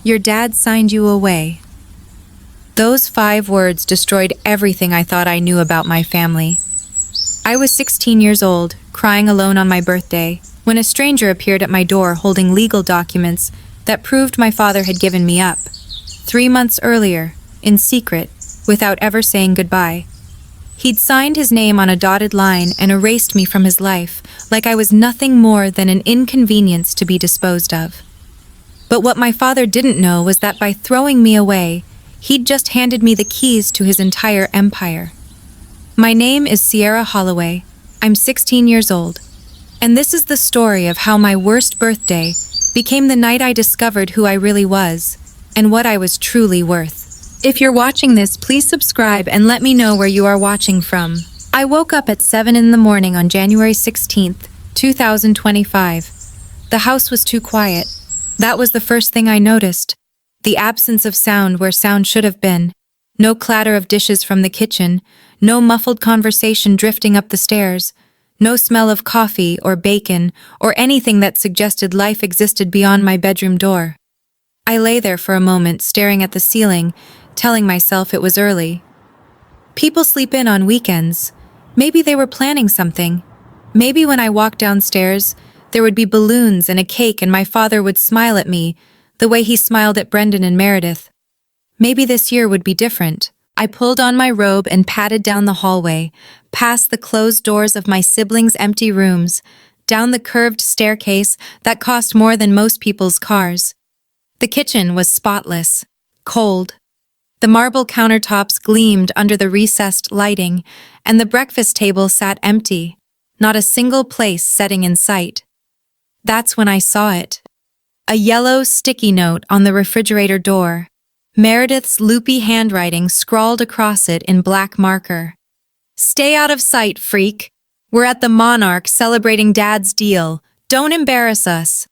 Your dad signed you away. Those 5 words destroyed everything I thought I knew about my family. I was 16 years old, crying alone on my birthday, when a stranger appeared at my door holding legal documents that proved my father had given me up. 3 months earlier, in secret, without ever saying goodbye. He'd signed his name on a dotted line and erased me from his life, like I was nothing more than an inconvenience to be disposed of. But what my father didn't know was that by throwing me away, he'd just handed me the keys to his entire empire. My name is Sierra Holloway. I'm 16 years old. And this is the story of how my worst birthday became the night I discovered who I really was and what I was truly worth. If you're watching this, please subscribe and let me know where you are watching from. I woke up at 7 in the morning on January 16th, 2025. The house was too quiet. That was the first thing I noticed. The absence of sound where sound should have been. No clatter of dishes from the kitchen. No muffled conversation drifting up the stairs. No smell of coffee or bacon or anything that suggested life existed beyond my bedroom door. I lay there for a moment, staring at the ceiling, telling myself it was early. People sleep in on weekends. Maybe they were planning something. Maybe when I walked downstairs, there would be balloons and a cake and my father would smile at me the way he smiled at Brendan and Meredith. Maybe this year would be different. I pulled on my robe and padded down the hallway, past the closed doors of my siblings' empty rooms, down the curved staircase that cost more than most people's cars. The kitchen was spotless, cold. The marble countertops gleamed under the recessed lighting, and the breakfast table sat empty, not a single place setting in sight. That's when I saw it. A yellow sticky note on the refrigerator door. Meredith's loopy handwriting scrawled across it in black marker. "Stay out of sight, freak. We're at the Monarch celebrating Dad's deal. Don't embarrass us."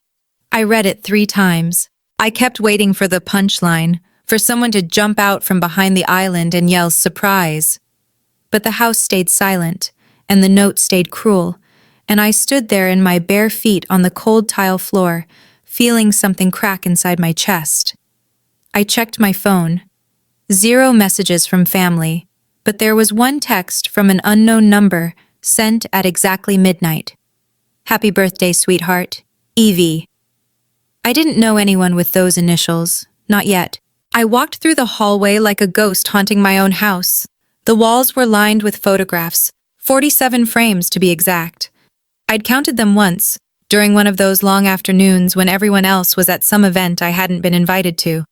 I read it 3 times. I kept waiting for the punchline, for someone to jump out from behind the island and yell surprise. But the house stayed silent, and the note stayed cruel, and I stood there in my bare feet on the cold tile floor, feeling something crack inside my chest. I checked my phone. 0 messages from family, but there was 1 text from an unknown number sent at exactly midnight. "Happy birthday, sweetheart. Evie." I didn't know anyone with those initials, not yet. I walked through the hallway like a ghost haunting my own house. The walls were lined with photographs, 47 frames to be exact. I'd counted them once, during one of those long afternoons when everyone else was at some event I hadn't been invited to.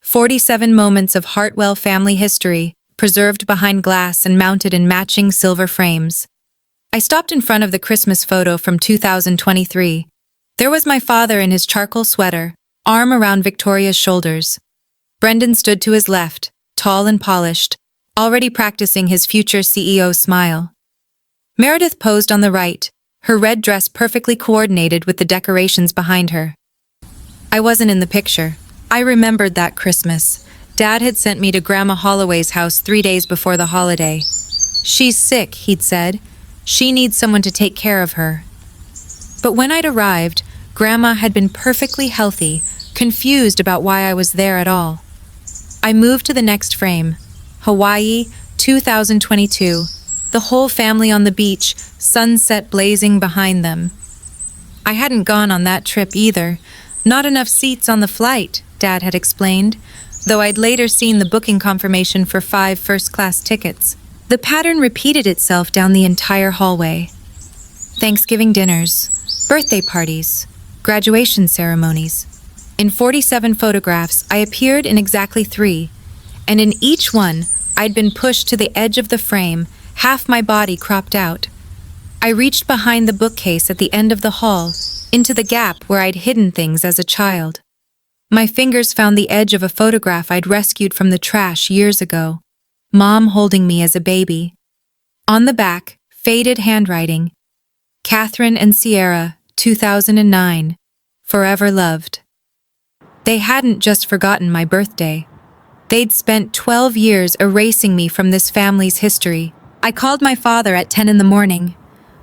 47 moments of Hartwell family history, preserved behind glass and mounted in matching silver frames. I stopped in front of the Christmas photo from 2023. There was my father in his charcoal sweater, arm around Victoria's shoulders. Brendan stood to his left, tall and polished, already practicing his future CEO smile. Meredith posed on the right, her red dress perfectly coordinated with the decorations behind her. I wasn't in the picture. I remembered that Christmas. Dad had sent me to Grandma Holloway's house 3 days before the holiday. "She's sick," he'd said. "She needs someone to take care of her." But when I'd arrived, Grandma had been perfectly healthy, confused about why I was there at all. I moved to the next frame. Hawaii, 2022. The whole family on the beach, sunset blazing behind them. I hadn't gone on that trip either. Not enough seats on the flight, Dad had explained, though I'd later seen the booking confirmation for 5 first-class tickets. The pattern repeated itself down the entire hallway. Thanksgiving dinners, birthday parties, graduation ceremonies. In 47 photographs, I appeared in exactly 3, and in each one, I'd been pushed to the edge of the frame, half my body cropped out. I reached behind the bookcase at the end of the hall, into the gap where I'd hidden things as a child. My fingers found the edge of a photograph I'd rescued from the trash years ago. Mom holding me as a baby. On the back, faded handwriting. Catherine and Sierra, 2009. Forever loved. They hadn't just forgotten my birthday. They'd spent 12 years erasing me from this family's history. I called my father at 10 in the morning.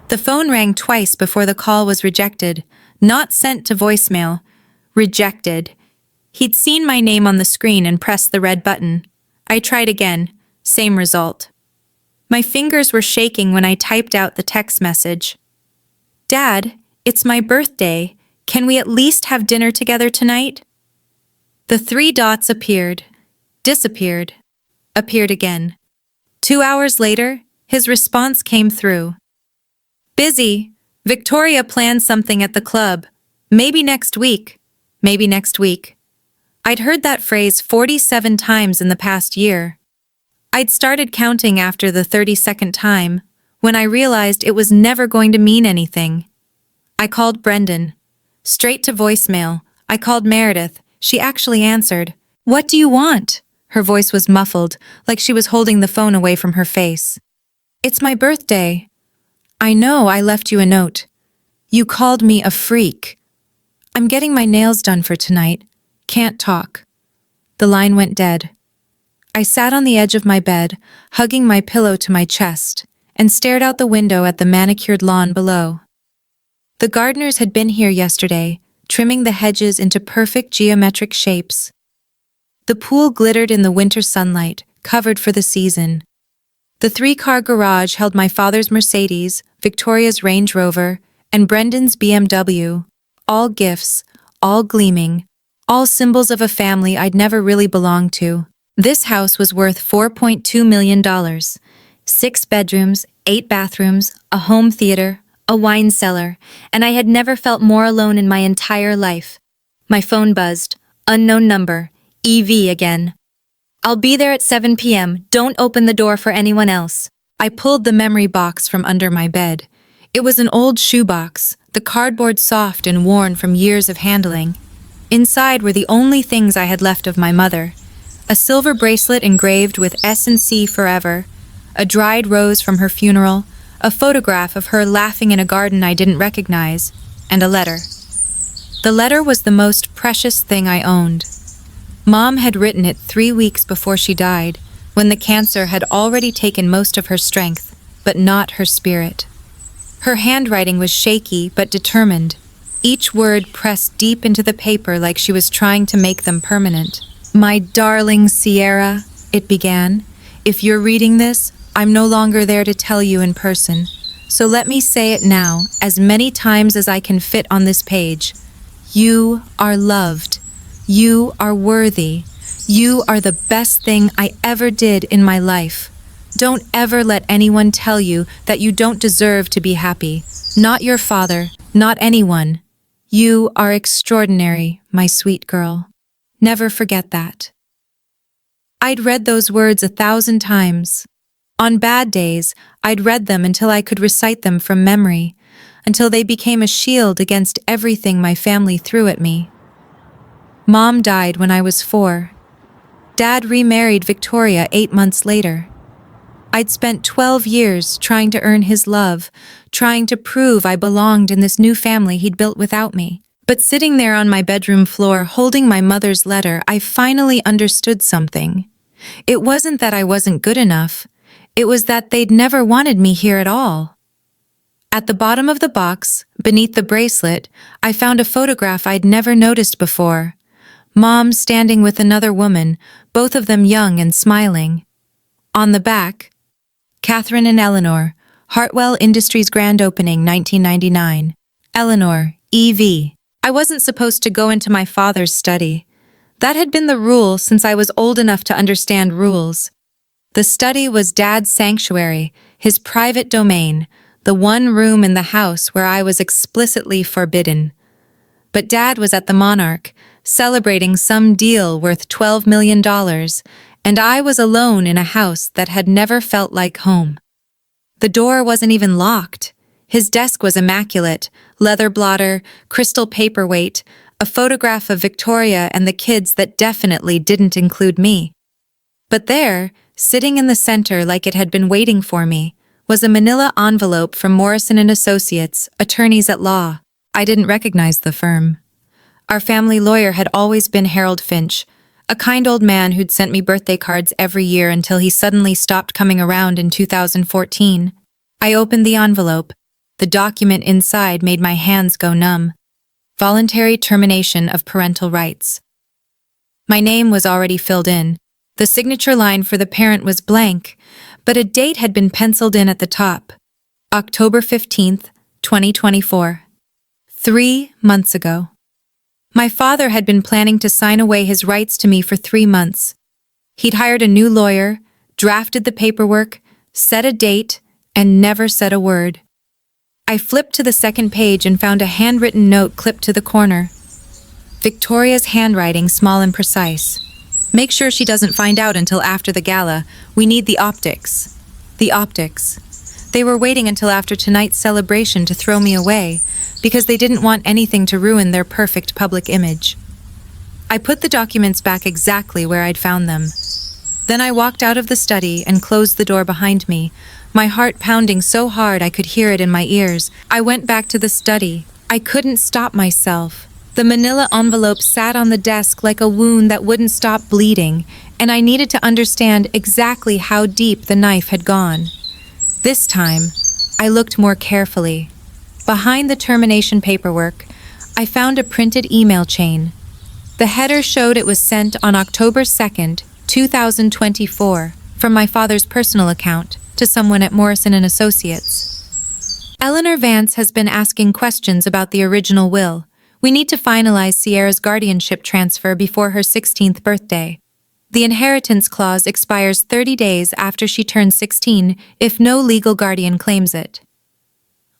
The phone rang twice before the call was rejected. Not sent to voicemail. Rejected. He'd seen my name on the screen and pressed the red button. I tried again. Same result. My fingers were shaking when I typed out the text message. Dad, it's my birthday. Can we at least have dinner together tonight? The 3 dots appeared, disappeared, appeared again. 2 hours later, his response came through. Busy. Victoria planned something at the club. Maybe next week. Maybe next week. I'd heard that phrase 47 times in the past year. I'd started counting after the 32nd time, when I realized it was never going to mean anything. I called Brendan. Straight to voicemail. I called Meredith. She actually answered. What do you want? Her voice was muffled, like she was holding the phone away from her face. It's my birthday. I know I left you a note. You called me a freak. I'm getting my nails done for tonight. Can't talk. The line went dead. I sat on the edge of my bed, hugging my pillow to my chest, and stared out the window at the manicured lawn below. The gardeners had been here yesterday, trimming the hedges into perfect geometric shapes. The pool glittered in the winter sunlight, covered for the season. The 3-car garage held my father's Mercedes, Victoria's Range Rover, and Brendan's BMW, all gifts, all gleaming, all symbols of a family I'd never really belonged to. This house was worth $4.2 million. 6 bedrooms, 8 bathrooms, a home theater, a wine cellar, and I had never felt more alone in my entire life. My phone buzzed. Unknown number. EV again. I'll be there at 7 p.m. Don't open the door for anyone else. I pulled the memory box from under my bed. It was an old shoebox, the cardboard soft and worn from years of handling. Inside were the only things I had left of my mother. A silver bracelet engraved with S&C forever, a dried rose from her funeral, a photograph of her laughing in a garden I didn't recognize, and a letter. The letter was the most precious thing I owned. Mom had written it 3 weeks before she died, when the cancer had already taken most of her strength, but not her spirit. Her handwriting was shaky but determined. Each word pressed deep into the paper like she was trying to make them permanent. My darling Sierra, it began, if you're reading this, I'm no longer there to tell you in person. So let me say it now, as many times as I can fit on this page. You are loved. You are worthy. You are the best thing I ever did in my life. Don't ever let anyone tell you that you don't deserve to be happy. Not your father, not anyone. You are extraordinary, my sweet girl. Never forget that. I'd read those words 1,000 times. On bad days, I'd read them until I could recite them from memory, until they became a shield against everything my family threw at me. Mom died when I was 4. Dad remarried Victoria 8 months later. I'd spent 12 years trying to earn his love, trying to prove I belonged in this new family he'd built without me. But sitting there on my bedroom floor holding my mother's letter, I finally understood something. It wasn't that I wasn't good enough. It was that they'd never wanted me here at all. At the bottom of the box, beneath the bracelet, I found a photograph I'd never noticed before. Mom standing with another woman, both of them young and smiling. On the back, Catherine and Eleanor, Hartwell Industries grand opening 1999. Eleanor, EV. I wasn't supposed to go into my father's study. That had been the rule since I was old enough to understand rules. The study was Dad's sanctuary, his private domain, the one room in the house where I was explicitly forbidden. But Dad was at the Monarch, celebrating some deal worth $12 million, and I was alone in a house that had never felt like home. The door wasn't even locked. His desk was immaculate, leather blotter, crystal paperweight, a photograph of Victoria and the kids that definitely didn't include me. But there, sitting in the center like it had been waiting for me, was a manila envelope from Morrison & Associates, attorneys at law. I didn't recognize the firm. Our family lawyer had always been Harold Finch, a kind old man who'd sent me birthday cards every year until he suddenly stopped coming around in 2014. I opened the envelope. The document inside made my hands go numb. Voluntary termination of parental rights. My name was already filled in. The signature line for the parent was blank, but a date had been penciled in at the top. October 15th, 2024. 3 months ago. My father had been planning to sign away his rights to me for 3 months. He'd hired a new lawyer, drafted the paperwork, set a date, and never said a word. I flipped to the second page and found a handwritten note clipped to the corner. Victoria's handwriting, small and precise. Make sure she doesn't find out until after the gala. We need the optics. The optics. They were waiting until after tonight's celebration to throw me away, because they didn't want anything to ruin their perfect public image. I put the documents back exactly where I'd found them. Then I walked out of the study and closed the door behind me, my heart pounding so hard I could hear it in my ears. I went back to the study. I couldn't stop myself. The manila envelope sat on the desk like a wound that wouldn't stop bleeding, and I needed to understand exactly how deep the knife had gone. This time, I looked more carefully. Behind the termination paperwork, I found a printed email chain. The header showed it was sent on October 2nd, 2024, from my father's personal account to someone at Morrison & Associates. Eleanor Vance has been asking questions about the original will. We need to finalize Sierra's guardianship transfer before her 16th birthday. The inheritance clause expires 30 days after she turns 16 if no legal guardian claims it.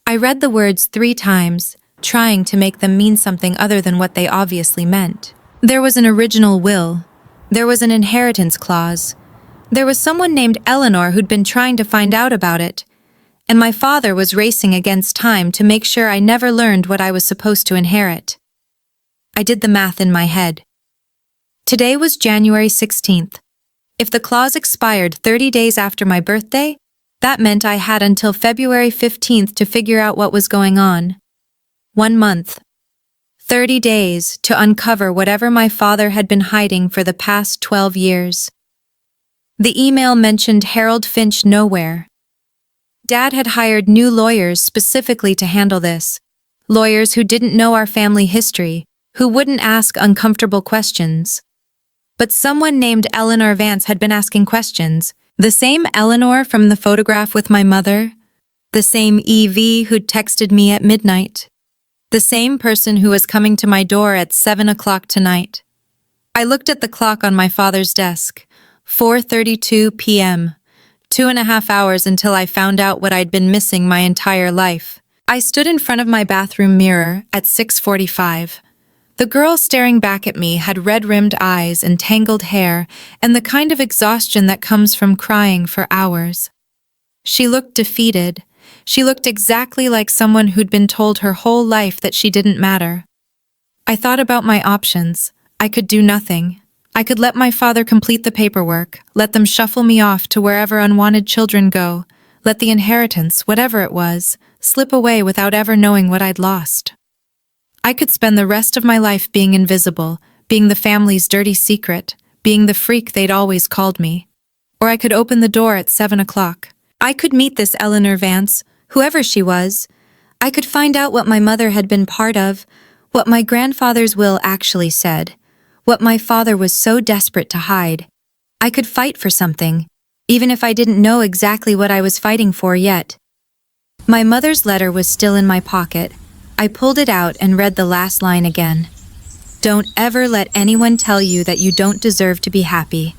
I read the words 3 times, trying to make them mean something other than what they obviously meant. There was an original will. There was an inheritance clause. There was someone named Eleanor who'd been trying to find out about it. And my father was racing against time to make sure I never learned what I was supposed to inherit. I did the math in my head. Today was January 16th. If the clause expired 30 days after my birthday, that meant I had until February 15th to figure out what was going on. 1 month. 30 days to uncover whatever my father had been hiding for the past 12 years. The email mentioned Harold Finch nowhere. Dad had hired new lawyers specifically to handle this. Lawyers who didn't know our family history, who wouldn't ask uncomfortable questions. But someone named Eleanor Vance had been asking questions. The same Eleanor from the photograph with my mother. The same EV who'd texted me at midnight. The same person who was coming to my door at 7 o'clock tonight. I looked at the clock on my father's desk. 4:32 p.m. 2.5 hours until I found out what I'd been missing my entire life. I stood in front of my bathroom mirror at 6:45. The girl staring back at me had red-rimmed eyes and tangled hair and the kind of exhaustion that comes from crying for hours. She looked defeated. She looked exactly like someone who'd been told her whole life that she didn't matter. I thought about my options. I could do nothing. I could let my father complete the paperwork, let them shuffle me off to wherever unwanted children go, let the inheritance, whatever it was, slip away without ever knowing what I'd lost. I could spend the rest of my life being invisible, being the family's dirty secret, being the freak they'd always called me. Or I could open the door at 7 o'clock. I could meet this Eleanor Vance, whoever she was. I could find out what my mother had been part of, what my grandfather's will actually said, what my father was so desperate to hide. I could fight for something, even if I didn't know exactly what I was fighting for yet. My mother's letter was still in my pocket. I pulled it out and read the last line again. Don't ever let anyone tell you that you don't deserve to be happy.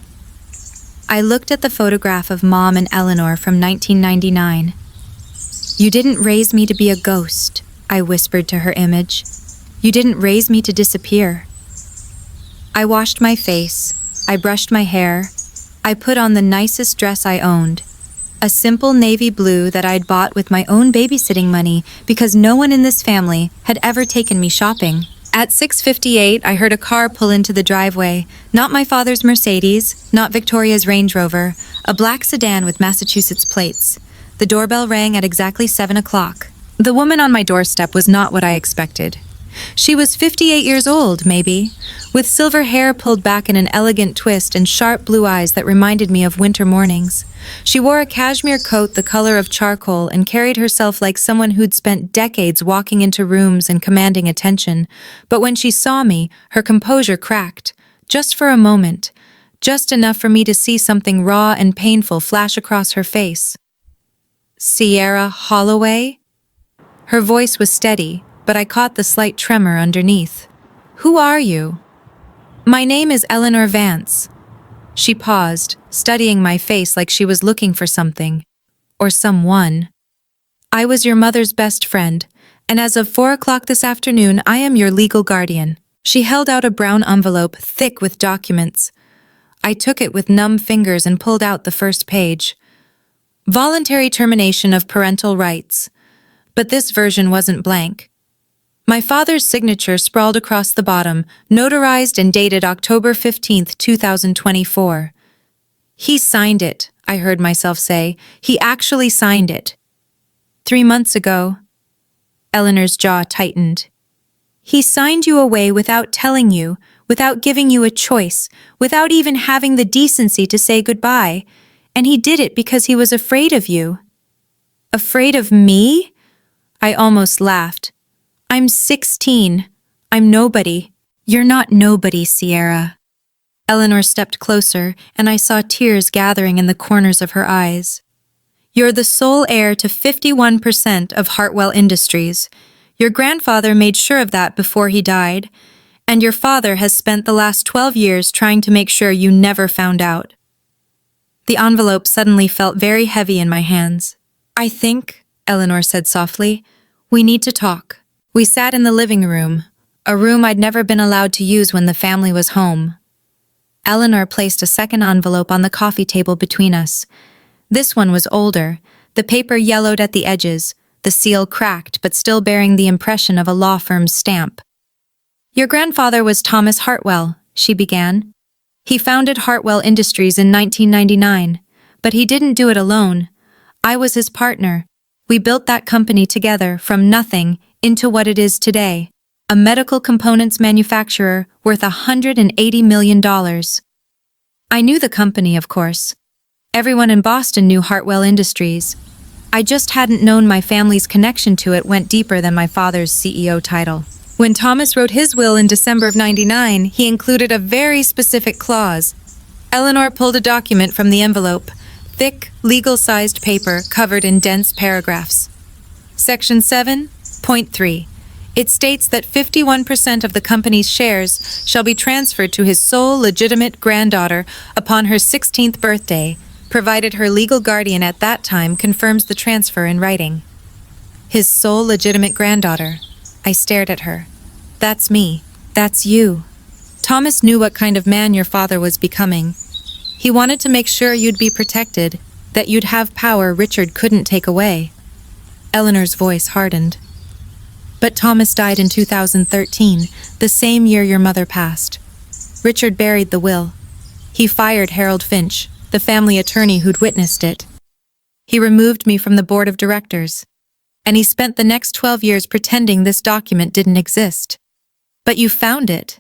I looked at the photograph of Mom and Eleanor from 1999. You didn't raise me to be a ghost, I whispered to her image. You didn't raise me to disappear. I washed my face. I brushed my hair. I put on the nicest dress I owned. A simple navy blue that I'd bought with my own babysitting money because no one in this family had ever taken me shopping. At 6:58, I heard a car pull into the driveway. Not my father's Mercedes, not Victoria's Range Rover, a black sedan with Massachusetts plates. The doorbell rang at exactly 7 o'clock. The woman on my doorstep was not what I expected. She was 58 years old, maybe, with silver hair pulled back in an elegant twist and sharp blue eyes that reminded me of winter mornings. She wore a cashmere coat the color of charcoal and carried herself like someone who'd spent decades walking into rooms and commanding attention. But when she saw me, her composure cracked. just for a moment, just enough for me to see something raw and painful flash across her face. Sierra Holloway? Her voice was steady, but I caught the slight tremor underneath. Who are you? My name is Eleanor Vance. She paused, studying my face like she was looking for something. Or someone. I was your mother's best friend, and as of 4 o'clock this afternoon, I am your legal guardian. She held out a brown envelope thick with documents. I took it with numb fingers and pulled out the first page. Voluntary termination of parental rights. But this version wasn't blank. My father's signature sprawled across the bottom, notarized and dated October 15th, 2024. He signed it, I heard myself say. He actually signed it. 3 months ago. Eleanor's jaw tightened. He signed you away without telling you, without giving you a choice, without even having the decency to say goodbye, and he did it because he was afraid of you. Afraid of me? I almost laughed. I'm 16. I'm nobody. You're not nobody, Sierra. Eleanor stepped closer, and I saw tears gathering in the corners of her eyes. You're the sole heir to 51% of Hartwell Industries. Your grandfather made sure of that before he died, and your father has spent the last 12 years trying to make sure you never found out. The envelope suddenly felt very heavy in my hands. I think, Eleanor said softly, we need to talk. We sat in the living room, a room I'd never been allowed to use when the family was home. Eleanor placed a second envelope on the coffee table between us. This one was older, the paper yellowed at the edges, the seal cracked but still bearing the impression of a law firm's stamp. Your grandfather was Thomas Hartwell, she began. He founded Hartwell Industries in 1999, but he didn't do it alone. I was his partner. We built that company together from nothing into what it is today, a medical components manufacturer worth $180 million. I knew the company, of course. Everyone in Boston knew Hartwell Industries. I just hadn't known my family's connection to it went deeper than my father's CEO title. When Thomas wrote his will in December of '99, he included a very specific clause. Eleanor pulled a document from the envelope, thick, legal-sized paper covered in dense paragraphs. Section 7.3. It states that 51% of the company's shares shall be transferred to his sole legitimate granddaughter upon her 16th birthday, provided her legal guardian at that time confirms the transfer in writing. His sole legitimate granddaughter. I stared at her. That's me. That's you. Thomas knew what kind of man your father was becoming. He wanted to make sure you'd be protected, that you'd have power Richard couldn't take away. Eleanor's voice hardened. But Thomas died in 2013, the same year your mother passed. Richard buried the will. He fired Harold Finch, the family attorney who'd witnessed it. He removed me from the board of directors, and he spent the next 12 years pretending this document didn't exist. But you found it.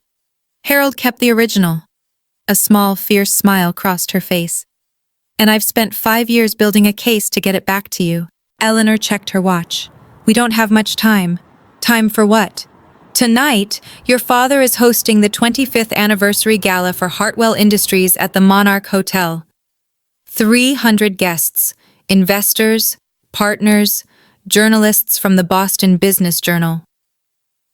Harold kept the original. A small, fierce smile crossed her face. And I've spent 5 years building a case to get it back to you. Eleanor checked her watch. We don't have much time. Time for what? Tonight, your father is hosting the 25th anniversary gala for Hartwell Industries at the Monarch Hotel. 300 guests, investors, partners, journalists from the Boston Business Journal.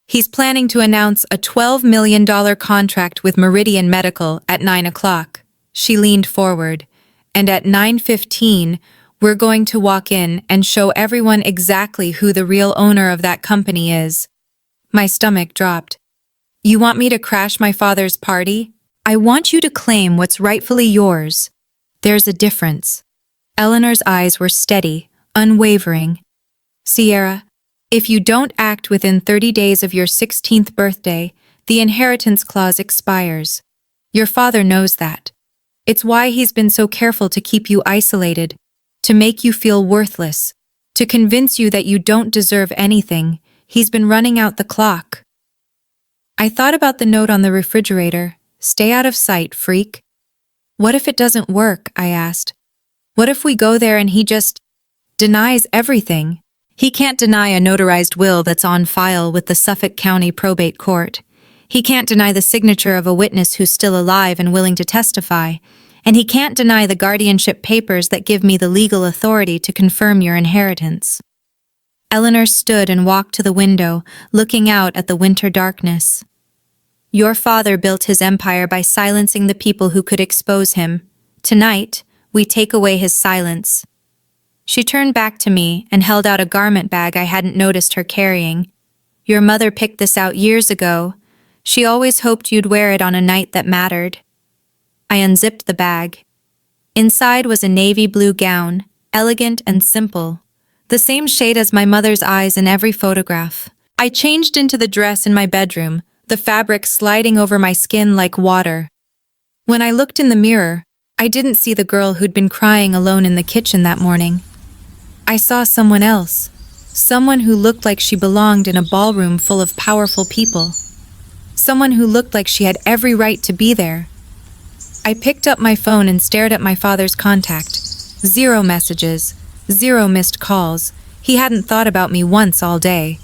He's planning to announce a $12 million contract with Meridian Medical at 9 o'clock. She leaned forward, and at 9:15, we're going to walk in and show everyone exactly who the real owner of that company is. My stomach dropped. You want me to crash my father's party? I want you to claim what's rightfully yours. There's a difference. Eleanor's eyes were steady, unwavering. Sierra, if you don't act within 30 days of your 16th birthday, the inheritance clause expires. Your father knows that. It's why he's been so careful to keep you isolated, to make you feel worthless, to convince you that you don't deserve anything. He's been running out the clock. I thought about the note on the refrigerator. Stay out of sight, freak. What if it doesn't work? I asked. What if we go there and he just denies everything? He can't deny a notarized will that's on file with the Suffolk County Probate Court. He can't deny the signature of a witness who's still alive and willing to testify, and he can't deny the guardianship papers that give me the legal authority to confirm your inheritance." Eleanor stood and walked to the window, looking out at the winter darkness. "Your father built his empire by silencing the people who could expose him. Tonight, we take away his silence." She turned back to me and held out a garment bag I hadn't noticed her carrying. "Your mother picked this out years ago. She always hoped you'd wear it on a night that mattered." I unzipped the bag. Inside was a navy blue gown, elegant and simple, the same shade as my mother's eyes in every photograph. I changed into the dress in my bedroom, the fabric sliding over my skin like water. When I looked in the mirror, I didn't see the girl who'd been crying alone in the kitchen that morning. I saw someone else, someone who looked like she belonged in a ballroom full of powerful people. Someone who looked like she had every right to be there. I picked up my phone and stared at my father's contact. 0 messages, 0 missed calls. He hadn't thought about me once all day.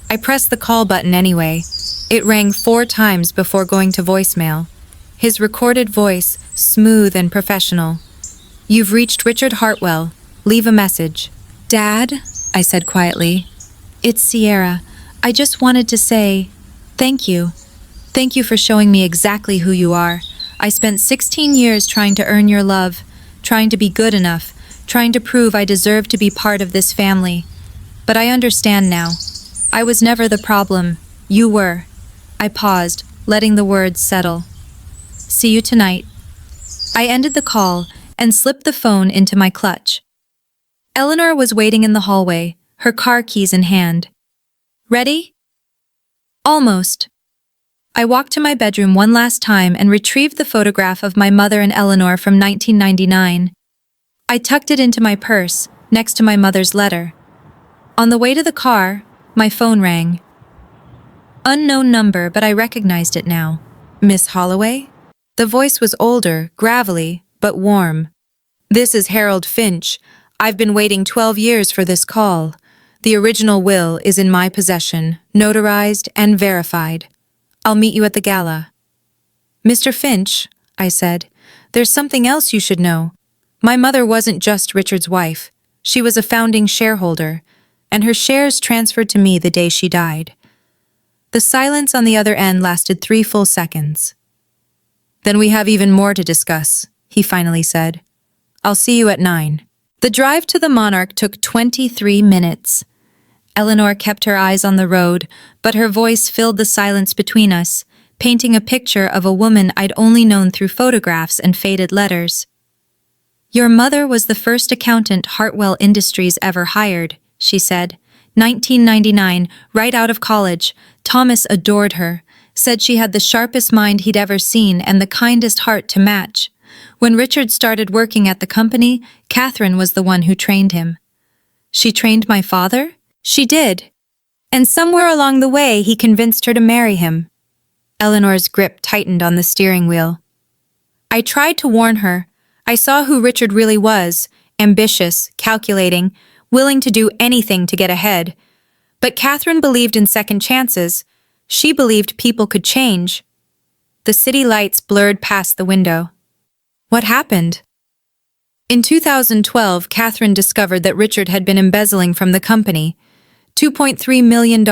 I pressed the call button anyway. It rang 4 times before going to voicemail. His recorded voice, smooth and professional. "You've reached Richard Hartwell. Leave a message." "Dad," I said quietly. "It's Sierra. I just wanted to say thank you. Thank you for showing me exactly who you are. I spent 16 years trying to earn your love, trying to be good enough, trying to prove I deserve to be part of this family. But I understand now. I was never the problem. You were." I paused, letting the words settle. "See you tonight." I ended the call and slipped the phone into my clutch. Eleanor was waiting in the hallway, her car keys in hand. "Ready?" "Almost." I walked to my bedroom one last time and retrieved the photograph of my mother and Eleanor from 1999. I tucked it into my purse, next to my mother's letter. On the way to the car, my phone rang. Unknown number, but I recognized it now. "Miss Holloway?" The voice was older, gravelly, but warm. "This is Harold Finch. I've been waiting 12 years for this call. The original will is in my possession, notarized and verified. I'll meet you at the gala." "Mr. Finch," I said, "there's something else you should know. My mother wasn't just Richard's wife. She was a founding shareholder, and her shares transferred to me the day she died." The silence on the other end lasted 3 full seconds. "Then we have even more to discuss," he finally said. "I'll see you at 9. The drive to the Monarch took 23 minutes. Eleanor kept her eyes on the road, but her voice filled the silence between us, painting a picture of a woman I'd only known through photographs and faded letters. "Your mother was the first accountant Hartwell Industries ever hired," she said. 1999, right out of college. Thomas adored her, said she had the sharpest mind he'd ever seen and the kindest heart to match. When Richard started working at the company, Catherine was the one who trained him. "She trained my father?" "She did. And somewhere along the way, he convinced her to marry him." Eleanor's grip tightened on the steering wheel. "I tried to warn her. I saw who Richard really was, ambitious, calculating, willing to do anything to get ahead. But Catherine believed in second chances. She believed people could change." The city lights blurred past the window. "What happened?" "In 2012, Catherine discovered that Richard had been embezzling from the company. $2.3 million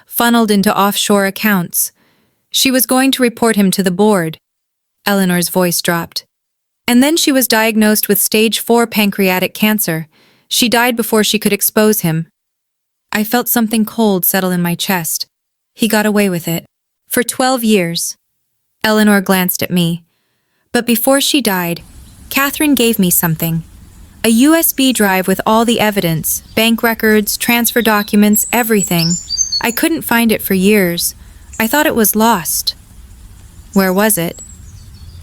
funneled into offshore accounts. She was going to report him to the board." Eleanor's voice dropped. "And then she was diagnosed with stage 4 pancreatic cancer. She died before she could expose him." I felt something cold settle in my chest. He got away with it. For 12 years. Eleanor glanced at me. "But before she died, Catherine gave me something. A USB drive with all the evidence, bank records, transfer documents, everything. I couldn't find it for years. I thought it was lost." "Where was it?"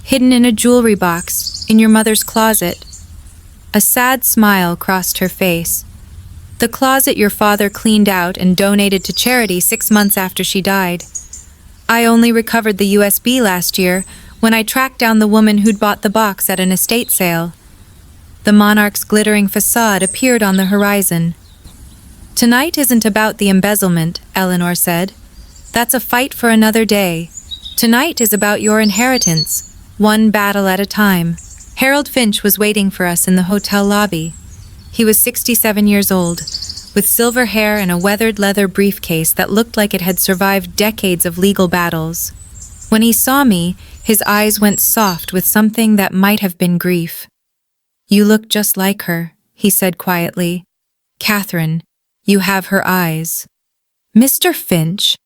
"Hidden in a jewelry box, in your mother's closet." A sad smile crossed her face. "The closet your father cleaned out and donated to charity 6 months after she died. I only recovered the USB last year when I tracked down the woman who'd bought the box at an estate sale." The Monarch's glittering facade appeared on the horizon. "Tonight isn't about the embezzlement," Eleanor said. That's a fight for another day. Tonight is about your inheritance, one battle at a time. Harold Finch was waiting for us in the hotel lobby. He was 67 years old, with silver hair and a weathered leather briefcase that looked like it had survived decades of legal battles. When he saw me, his eyes went soft with something that might have been grief. "You look just like her," he said quietly. "Catherine, you have her eyes." "Mr. Finch?"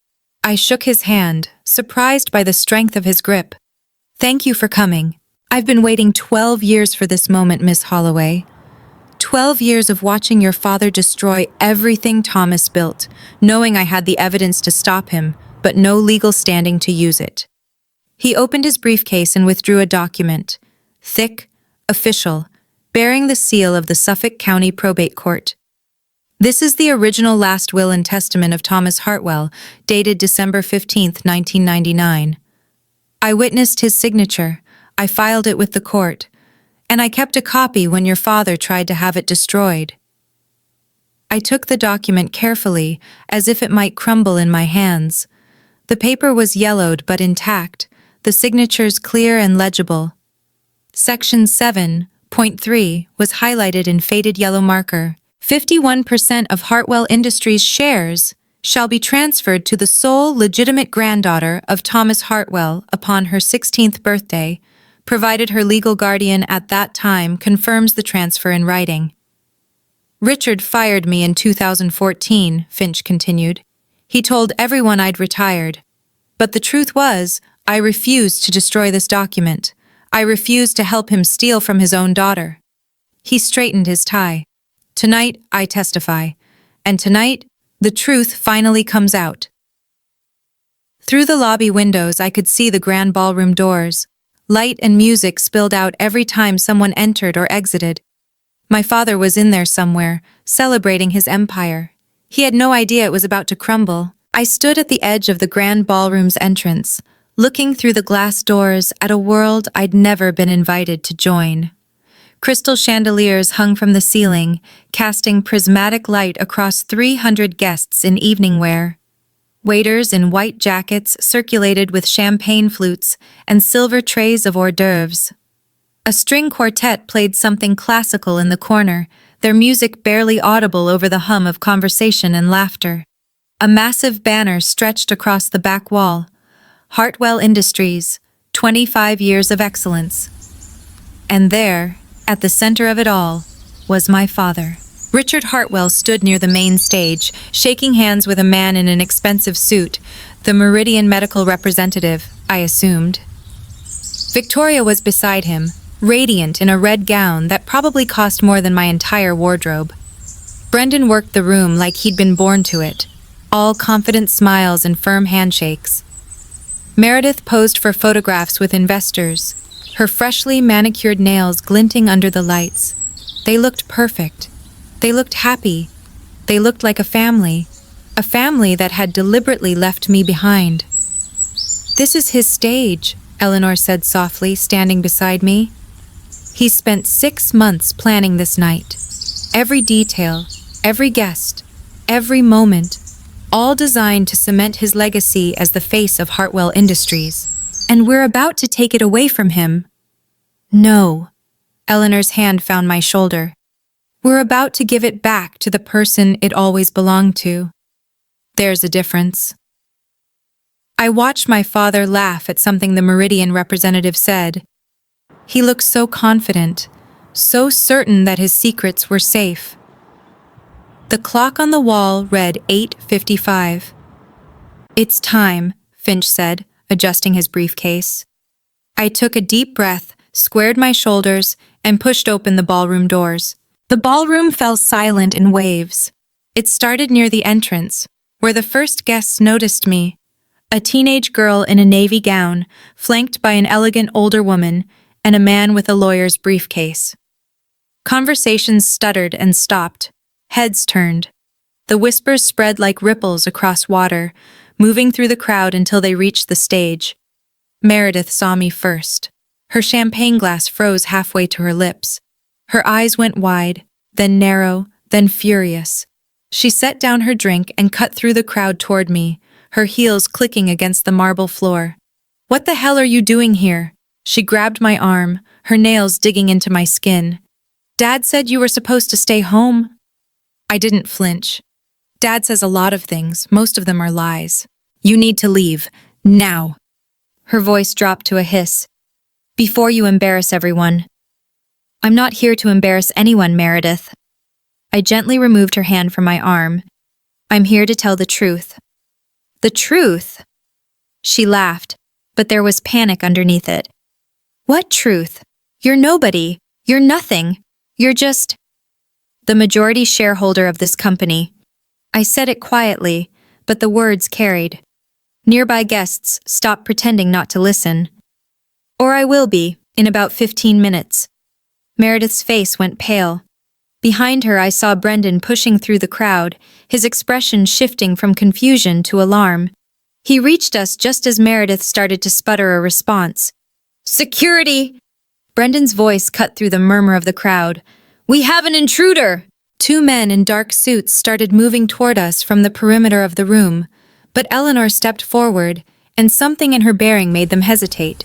I shook his hand, surprised by the strength of his grip. "Thank you for coming. I've been waiting 12 years for this moment, Miss Holloway. 12 years of watching your father destroy everything Thomas built, knowing I had the evidence to stop him, but no legal standing to use it." He opened his briefcase and withdrew a document, thick, official, bearing the seal of the Suffolk County Probate Court. "This is the original last will and testament of Thomas Hartwell, dated December 15th, 1999. I witnessed his signature. I filed it with the court, and I kept a copy when your father tried to have it destroyed." I took the document carefully, as if it might crumble in my hands. The paper was yellowed but intact, the signatures clear and legible. Section 7.3 was highlighted in faded yellow marker. 51% of Hartwell Industries shares shall be transferred to the sole legitimate granddaughter of Thomas Hartwell upon her 16th birthday, provided her legal guardian at that time confirms the transfer in writing. "Richard fired me in 2014, Finch continued. "He told everyone I'd retired. But the truth was, I refused to destroy this document. I refused to help him steal from his own daughter." He straightened his tie. "Tonight, I testify. And tonight, the truth finally comes out." Through the lobby windows, I could see the grand ballroom doors. Light and music spilled out every time someone entered or exited. My father was in there somewhere, celebrating his empire. He had no idea it was about to crumble. I stood at the edge of the grand ballroom's entrance, looking through the glass doors at a world I'd never been invited to join. Crystal chandeliers hung from the ceiling, casting prismatic light across 300 guests in evening wear. Waiters in white jackets circulated with champagne flutes and silver trays of hors d'oeuvres. A string quartet played something classical in the corner, their music barely audible over the hum of conversation and laughter. A massive banner stretched across the back wall. "Hartwell Industries, 25 years of excellence." And there, at the center of it all, was my father. Richard Hartwell stood near the main stage, shaking hands with a man in an expensive suit, the Meridian medical representative, I assumed. Victoria was beside him, radiant in a red gown that probably cost more than my entire wardrobe. Brendan worked the room like he'd been born to it, all confident smiles and firm handshakes. Meredith posed for photographs with investors, her freshly manicured nails glinting under the lights. They looked perfect. They looked happy. They looked like a family that had deliberately left me behind. "This is his stage," Eleanor said softly, standing beside me. "He spent 6 months planning this night. Every detail, every guest, every moment, all designed to cement his legacy as the face of Hartwell Industries. And we're about to take it away from him." "No." Eleanor's hand found my shoulder. "We're about to give it back to the person it always belonged to. There's a difference." I watched my father laugh at something the Meridian representative said. He looked so confident, so certain that his secrets were safe. The clock on the wall read 8:55. "It's time," Finch said, adjusting his briefcase. I took a deep breath, squared my shoulders, and pushed open the ballroom doors. The ballroom fell silent in waves. It started near the entrance, where the first guests noticed me, a teenage girl in a navy gown, flanked by an elegant older woman and a man with a lawyer's briefcase. Conversations stuttered and stopped. Heads turned. The whispers spread like ripples across water, moving through the crowd until they reached the stage. Meredith saw me first. Her champagne glass froze halfway to her lips. Her eyes went wide, then narrow, then furious. She set down her drink and cut through the crowd toward me, her heels clicking against the marble floor. "What the hell are you doing here?" She grabbed my arm, her nails digging into my skin. "Dad said you were supposed to stay home." I didn't flinch. "Dad says a lot of things, most of them are lies. You need to leave, now." Her voice dropped to a hiss. "Before you embarrass everyone." "I'm not here to embarrass anyone, Meredith." I gently removed her hand from my arm. "I'm here to tell the truth." "The truth?" She laughed, but there was panic underneath it. "What truth? You're nobody. You're nothing. You're just the majority shareholder of this company." I said it quietly, but the words carried. Nearby guests stopped pretending not to listen. "Or I will be, in about 15 minutes. Meredith's face went pale. Behind her I saw Brendan pushing through the crowd, his expression shifting from confusion to alarm. He reached us just as Meredith started to sputter a response. "Security!" Brendan's voice cut through the murmur of the crowd. "We have an intruder!" Two men in dark suits started moving toward us from the perimeter of the room, but Eleanor stepped forward, and something in her bearing made them hesitate.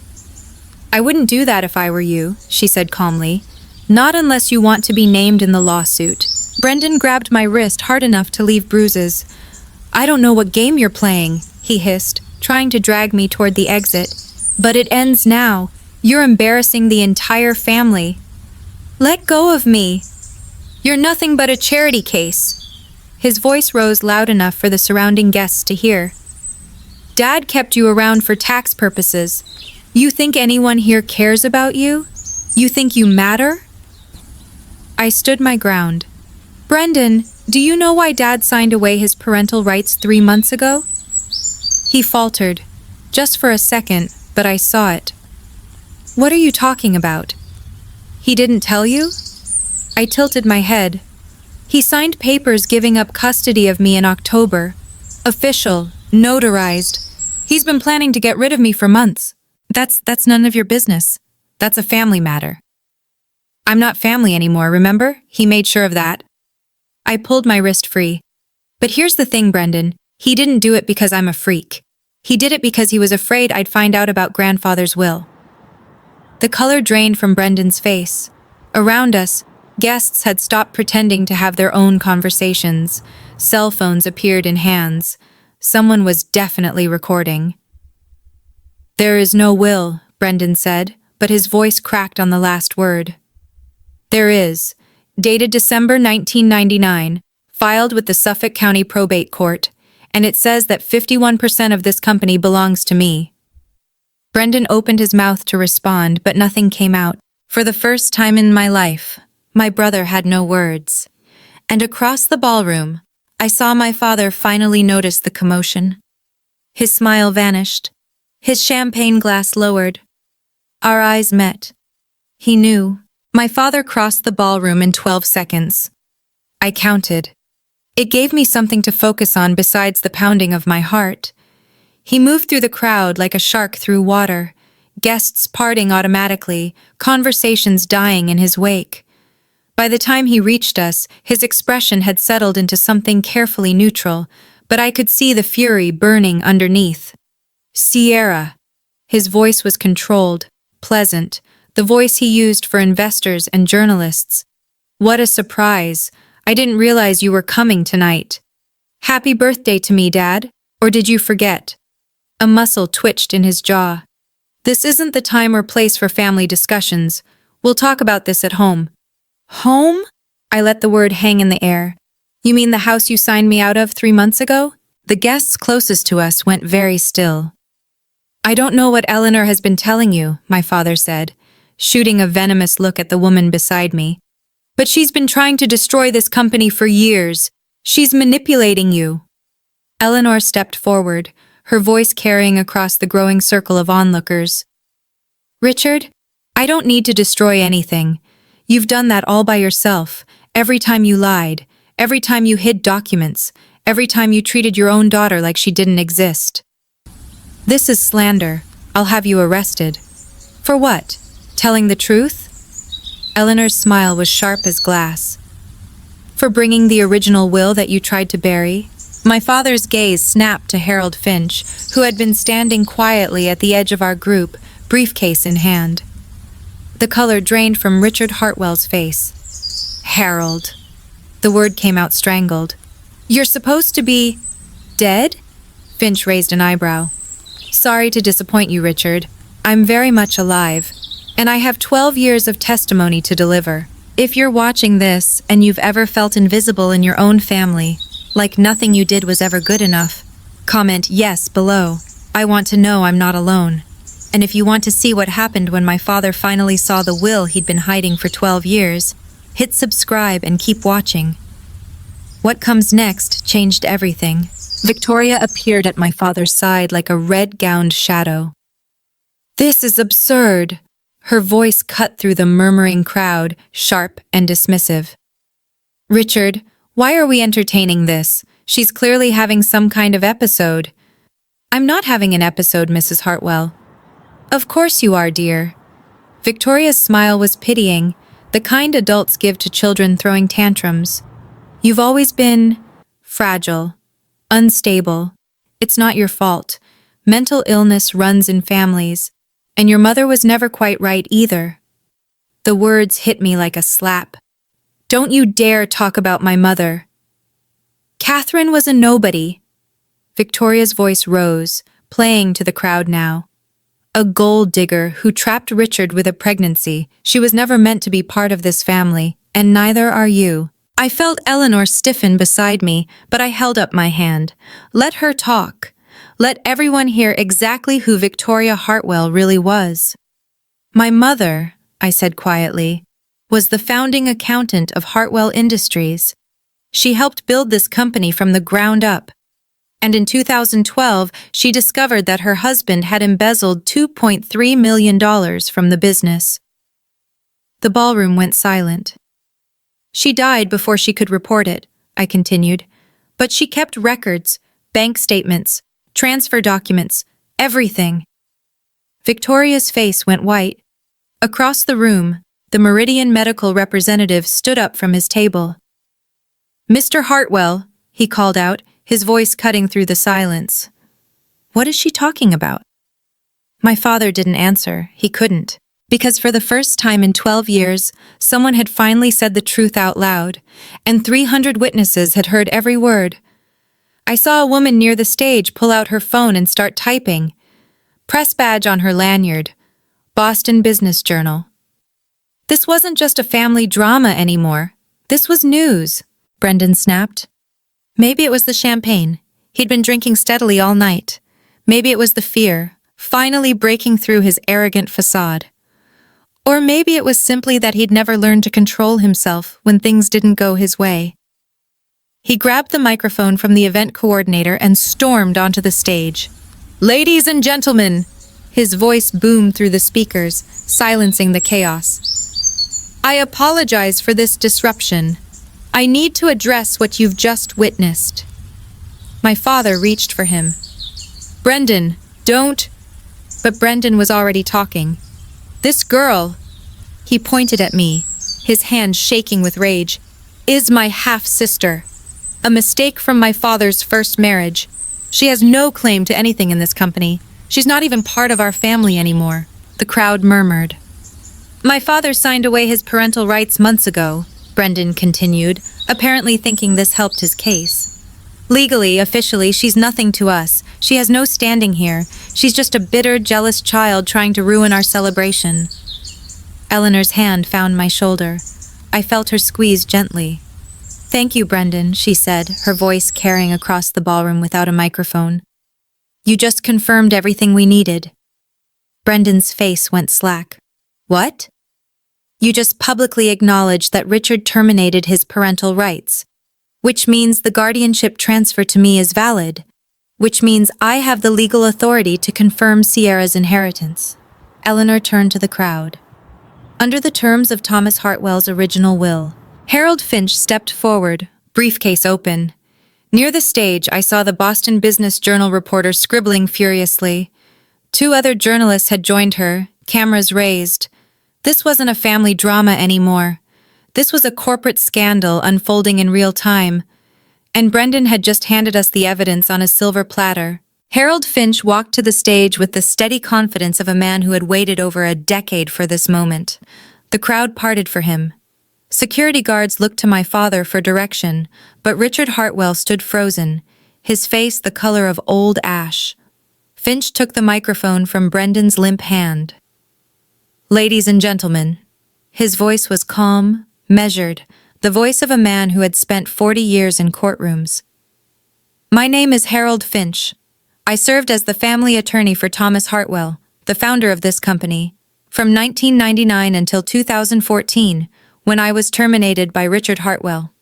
"I wouldn't do that if I were you," she said calmly. "Not unless you want to be named in the lawsuit." Brendan grabbed my wrist hard enough to leave bruises. "I don't know what game you're playing," he hissed, trying to drag me toward the exit. "But it ends now. You're embarrassing the entire family." "Let go of me. You're nothing but a charity case." His voice rose loud enough for the surrounding guests to hear. "Dad kept you around for tax purposes. You think anyone here cares about you? You think you matter?" I stood my ground. "Brendan, do you know why Dad signed away his parental rights 3 months ago?" He faltered, just for a second, but I saw it. "What are you talking about?" "He didn't tell you?" I tilted my head. "He signed papers giving up custody of me in October. Official, notarized. He's been planning to get rid of me for months. That's none of your business. That's a family matter." "I'm not family anymore, remember? He made sure of that." I pulled my wrist free. "But here's the thing, Brendan. He didn't do it because I'm a freak. He did it because he was afraid I'd find out about grandfather's will." The color drained from Brendan's face. Around us, guests had stopped pretending to have their own conversations. Cell phones appeared in hands. Someone was definitely recording. "There is no will," Brendan said, but his voice cracked on the last word. "There is. Dated December 1999, filed with the Suffolk County Probate Court, and it says that 51% of this company belongs to me." Brendan opened his mouth to respond, but nothing came out. For the first time in my life, my brother had no words. And across the ballroom, I saw my father finally notice the commotion. His smile vanished. His champagne glass lowered. Our eyes met. He knew. My father crossed the ballroom in 12 seconds. I counted. It gave me something to focus on besides the pounding of my heart. He moved through the crowd like a shark through water, guests parting automatically, conversations dying in his wake. By the time he reached us, his expression had settled into something carefully neutral, but I could see the fury burning underneath. "Sierra." His voice was controlled, pleasant, the voice he used for investors and journalists. "What a surprise. I didn't realize you were coming tonight. Happy birthday to me, Dad. Or did you forget?" A muscle twitched in his jaw. "This isn't the time or place for family discussions. We'll talk about this at home." "Home?" I let the word hang in the air. "You mean the house you signed me out of 3 months ago?" The guests closest to us went very still. "I don't know what Eleanor has been telling you," my father said, shooting a venomous look at the woman beside me. "But she's been trying to destroy this company for years. She's manipulating you." Eleanor stepped forward, her voice carrying across the growing circle of onlookers. "Richard, I don't need to destroy anything. You've done that all by yourself, every time you lied, every time you hid documents, every time you treated your own daughter like she didn't exist. This is slander. I'll have you arrested." "For what? Telling the truth?" Eleanor's smile was sharp as glass. "For bringing the original will that you tried to bury." My father's gaze snapped to Harold Finch, who had been standing quietly at the edge of our group, briefcase in hand. The color drained from Richard Hartwell's face. Harold. The word came out strangled. You're supposed to be dead? Finch raised an eyebrow. Sorry to disappoint you, Richard. I'm very much alive, and I have 12 years of testimony to deliver. If you're watching this and you've ever felt invisible in your own family, like nothing you did was ever good enough, comment yes below. I want to know I'm not alone. And if you want to see what happened when my father finally saw the will he'd been hiding for 12 years, hit subscribe and keep watching. What comes next changed everything. Victoria appeared at my father's side like a red-gowned shadow. This is absurd. Her voice cut through the murmuring crowd, sharp and dismissive. Richard, why are we entertaining this? She's clearly having some kind of episode. I'm not having an episode, Mrs. Hartwell. Of course you are, dear. Victoria's smile was pitying, the kind adults give to children throwing tantrums. You've always been fragile, unstable. It's not your fault. Mental illness runs in families. And your mother was never quite right either. The words hit me like a slap. Don't you dare talk about my mother. Catherine was a nobody. Victoria's voice rose, playing to the crowd now. A gold digger who trapped Richard with a pregnancy. She was never meant to be part of this family, and neither are you. I felt Eleanor stiffen beside me, but I held up my hand. Let her talk. Let everyone hear exactly who Victoria Hartwell really was. My mother, I said quietly, was the founding accountant of Hartwell Industries. She helped build this company from the ground up. And in 2012, she discovered that her husband had embezzled $2.3 million from the business. The ballroom went silent. She died before she could report it, I continued, but she kept records, bank statements, transfer documents, everything. Victoria's face went white. Across the room, the Meridian medical representative stood up from his table. Mr. Hartwell, he called out, his voice cutting through the silence. What is she talking about? My father didn't answer. He couldn't. Because for the first time in 12 years, someone had finally said the truth out loud, and 300 witnesses had heard every word. I saw a woman near the stage pull out her phone and start typing. Press badge on her lanyard. Boston Business Journal. This wasn't just a family drama anymore. This was news, Brendan snapped. Maybe it was the champagne. He'd been drinking steadily all night. Maybe it was the fear, finally breaking through his arrogant facade. Or maybe it was simply that he'd never learned to control himself when things didn't go his way. He grabbed the microphone from the event coordinator and stormed onto the stage. Ladies and gentlemen, his voice boomed through the speakers, silencing the chaos. I apologize for this disruption. I need to address what you've just witnessed. My father reached for him. Brendan, don't... But Brendan was already talking. This girl, he pointed at me, his hand shaking with rage, is my half-sister. A mistake from my father's first marriage. She has no claim to anything in this company. She's not even part of our family anymore. The crowd murmured. My father signed away his parental rights months ago, Brendan continued, apparently thinking this helped his case. Legally, officially, she's nothing to us. She has no standing here. She's just a bitter, jealous child trying to ruin our celebration. Eleanor's hand found my shoulder. I felt her squeeze gently. Thank you, Brendan, she said, her voice carrying across the ballroom without a microphone. You just confirmed everything we needed. Brendan's face went slack. What? You just publicly acknowledged that Richard terminated his parental rights, which means the guardianship transfer to me is valid, which means I have the legal authority to confirm Sierra's inheritance. Eleanor turned to the crowd. Under the terms of Thomas Hartwell's original will, Harold Finch stepped forward, briefcase open. Near the stage, I saw the Boston Business Journal reporter scribbling furiously. 2 other journalists had joined her, cameras raised. This wasn't a family drama anymore. This was a corporate scandal unfolding in real time. and Brendan had just handed us the evidence on a silver platter. Harold Finch walked to the stage with the steady confidence of a man who had waited over a decade for this moment. The crowd parted for him. Security guards looked to my father for direction, but Richard Hartwell stood frozen, his face the color of old ash. Finch took the microphone from Brendan's limp hand. "Ladies and gentlemen," his voice was calm, measured, the voice of a man who had spent 40 years in courtrooms. "My name is Harold Finch. I served as the family attorney for Thomas Hartwell, the founder of this company, from 1999 until 2014, when I was terminated by Richard Hartwell."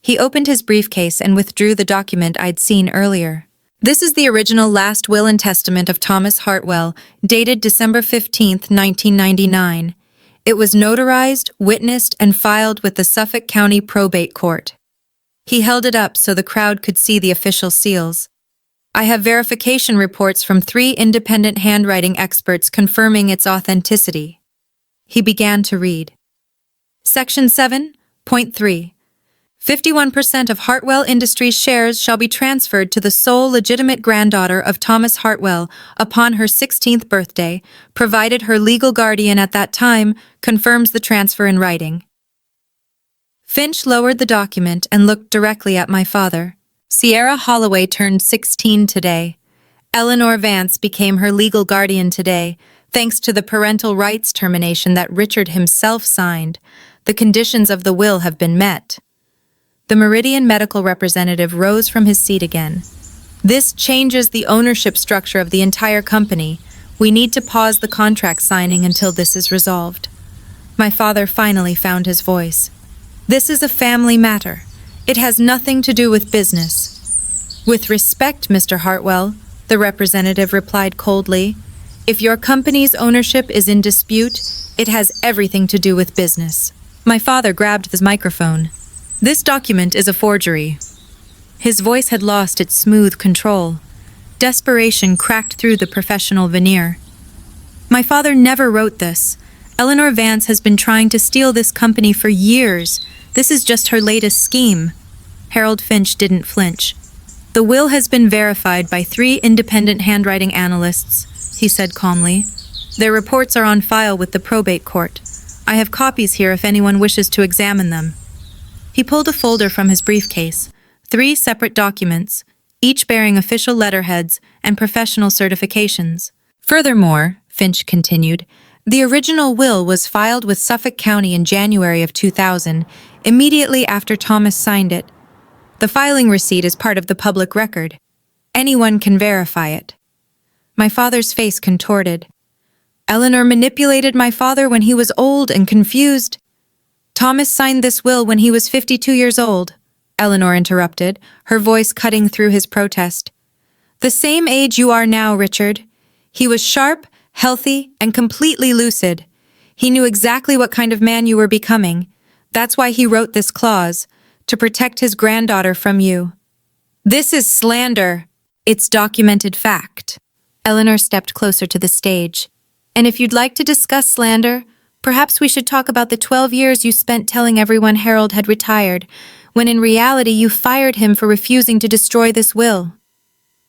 He opened his briefcase and withdrew the document I'd seen earlier. "This is the original last will and testament of Thomas Hartwell, dated December 15, 1999. It was notarized, witnessed, and filed with the Suffolk County Probate Court." He held it up so the crowd could see the official seals. "I have verification reports from 3 independent handwriting experts confirming its authenticity." He began to read. Section 7.3. 51% of Hartwell Industries shares shall be transferred to the sole legitimate granddaughter of Thomas Hartwell upon her 16th birthday, provided her legal guardian at that time confirms the transfer in writing. Finch lowered the document and looked directly at my father. "Sierra Holloway turned 16 today. Eleanor Vance became her legal guardian today, thanks to the parental rights termination that Richard himself signed. The conditions of the will have been met." The Meridian medical representative rose from his seat again. "This changes the ownership structure of the entire company. We need to pause the contract signing until this is resolved." My father finally found his voice. "This is a family matter. It has nothing to do with business." "With respect, Mr. Hartwell," the representative replied coldly, "if your company's ownership is in dispute, it has everything to do with business." My father grabbed the microphone. "This document is a forgery." His voice had lost its smooth control. Desperation cracked through the professional veneer. "My father never wrote this. Eleanor Vance has been trying to steal this company for years. This is just her latest scheme." Harold Finch didn't flinch. "The will has been verified by 3 independent handwriting analysts," he said calmly. "Their reports are on file with the probate court. I have copies here if anyone wishes to examine them." He pulled a folder from his briefcase, 3 separate documents, each bearing official letterheads and professional certifications. "Furthermore," Finch continued, "the original will was filed with Suffolk County in January of 2000, immediately after Thomas signed it. The filing receipt is part of the public record. Anyone can verify it." My father's face contorted. "Eleanor manipulated my father when he was old and confused." "Thomas signed this will when he was 52 years old," Eleanor interrupted, her voice cutting through his protest. "The same age you are now, Richard. He was sharp, healthy, and completely lucid. He knew exactly what kind of man you were becoming. That's why he wrote this clause, to protect his granddaughter from you." "This is slander." "It's documented fact." Eleanor stepped closer to the stage. "And if you'd like to discuss slander, perhaps we should talk about the 12 years you spent telling everyone Harold had retired, when in reality you fired him for refusing to destroy this will."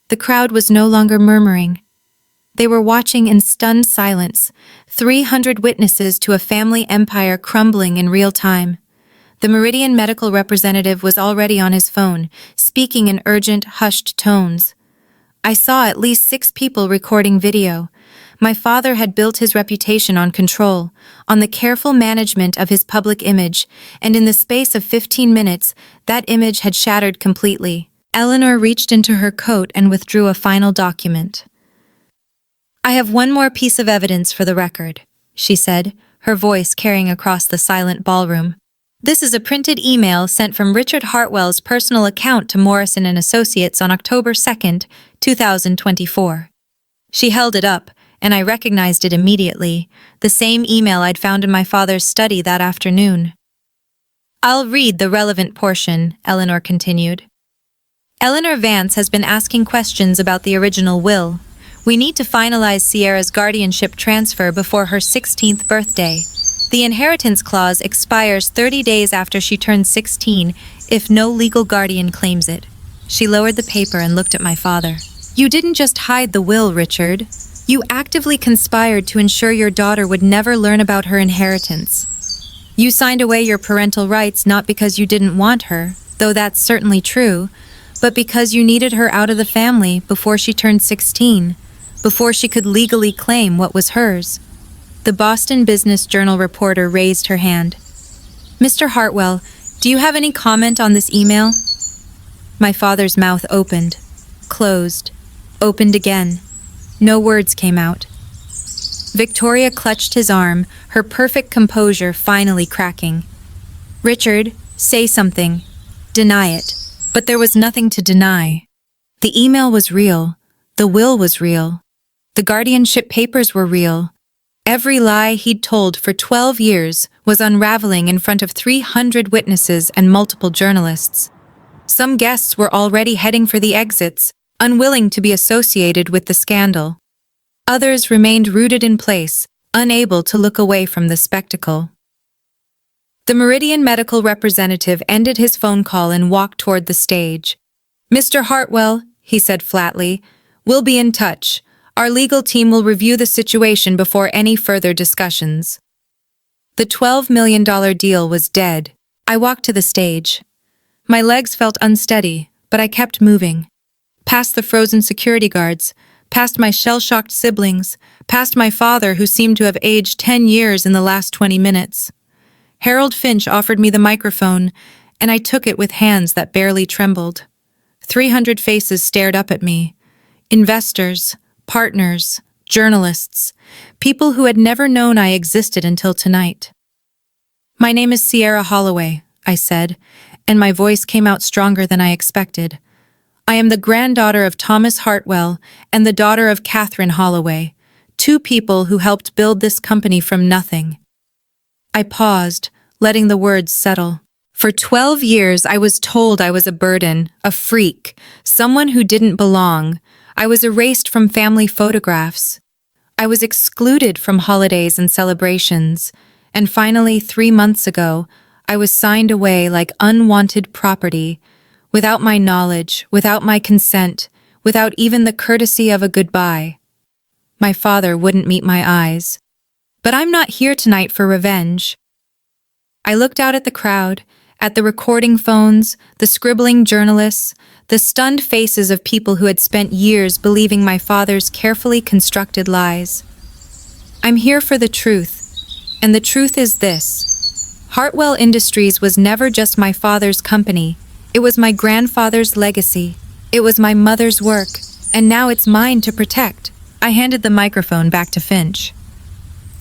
The crowd was no longer murmuring. They were watching in stunned silence, 300 witnesses to a family empire crumbling in real time. The Meridian medical representative was already on his phone, speaking in urgent, hushed tones. I saw at least 6 people recording video. My father had built his reputation on control, on the careful management of his public image, and in the space of 15 minutes, that image had shattered completely. Eleanor reached into her coat and withdrew a final document. "I have one more piece of evidence for the record," she said, her voice carrying across the silent ballroom. "This is a printed email sent from Richard Hartwell's personal account to Morrison & Associates on October 2nd, 2024. She held it up, and I recognized it immediately, the same email I'd found in my father's study that afternoon. "I'll read the relevant portion," Eleanor continued. "Eleanor Vance has been asking questions about the original will. We need to finalize Sierra's guardianship transfer before her 16th birthday. The inheritance clause expires 30 days after she turns 16. if no legal guardian claims it. She lowered the paper and looked at my father. You didn't just hide the will, Richard. You actively conspired to ensure your daughter would never learn about her inheritance. You signed away your parental rights not because you didn't want her, though that's certainly true, but because you needed her out of the family before she turned 16, before she could legally claim what was hers. The Boston Business Journal reporter raised her hand. Mr. Hartwell, do you have any comment on this email? My father's mouth opened, closed, opened again. No words came out. Victoria clutched his arm, her perfect composure finally cracking. Richard, say something. Deny it. But there was nothing to deny. The email was real. The will was real. The guardianship papers were real. Every lie he'd told for 12 years was unraveling in front of 300 witnesses and multiple journalists. Some guests were already heading for the exits, unwilling to be associated with the scandal. Others remained rooted in place, unable to look away from the spectacle. The Meridian medical representative ended his phone call and walked toward the stage. Mr. Hartwell, he said flatly, we'll be in touch. Our legal team will review the situation before any further discussions. The $12 million deal was dead. I walked to the stage. My legs felt unsteady, but I kept moving. Past the frozen security guards, past my shell-shocked siblings, past my father who seemed to have aged 10 years in the last 20 minutes. Harold Finch offered me the microphone, and I took it with hands that barely trembled. 300 faces stared up at me. Investors, partners, journalists, people who had never known I existed until tonight. My name is Sierra Holloway, I said, and my voice came out stronger than I expected. I am the granddaughter of Thomas Hartwell and the daughter of Catherine Holloway, two people who helped build this company from nothing. I paused, letting the words settle. For 12 years, I was told I was a burden, a freak, someone who didn't belong. I was erased from family photographs. I was excluded from holidays and celebrations. And finally, 3 months ago, I was signed away like unwanted property, without my knowledge, without my consent, without even the courtesy of a goodbye. My father wouldn't meet my eyes. But I'm not here tonight for revenge. I looked out at the crowd, at the recording phones, the scribbling journalists, the stunned faces of people who had spent years believing my father's carefully constructed lies. I'm here for the truth, and the truth is this. Hartwell Industries was never just my father's company. It was my grandfather's legacy. It was my mother's work, and now it's mine to protect. I handed the microphone back to Finch.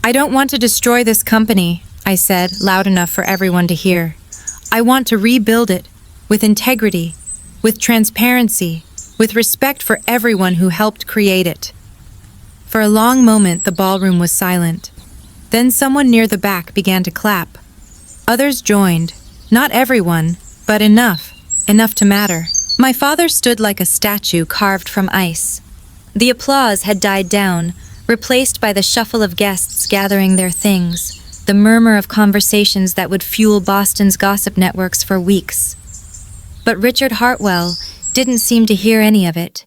I don't want to destroy this company, I said, loud enough for everyone to hear. I want to rebuild it, with integrity, with transparency, with respect for everyone who helped create it. For a long moment, the ballroom was silent. Then someone near the back began to clap. Others joined. Not everyone, but enough to matter. My father stood like a statue carved from ice. The applause had died down, replaced by the shuffle of guests gathering their things, the murmur of conversations that would fuel Boston's gossip networks for weeks. But Richard Hartwell didn't seem to hear any of it.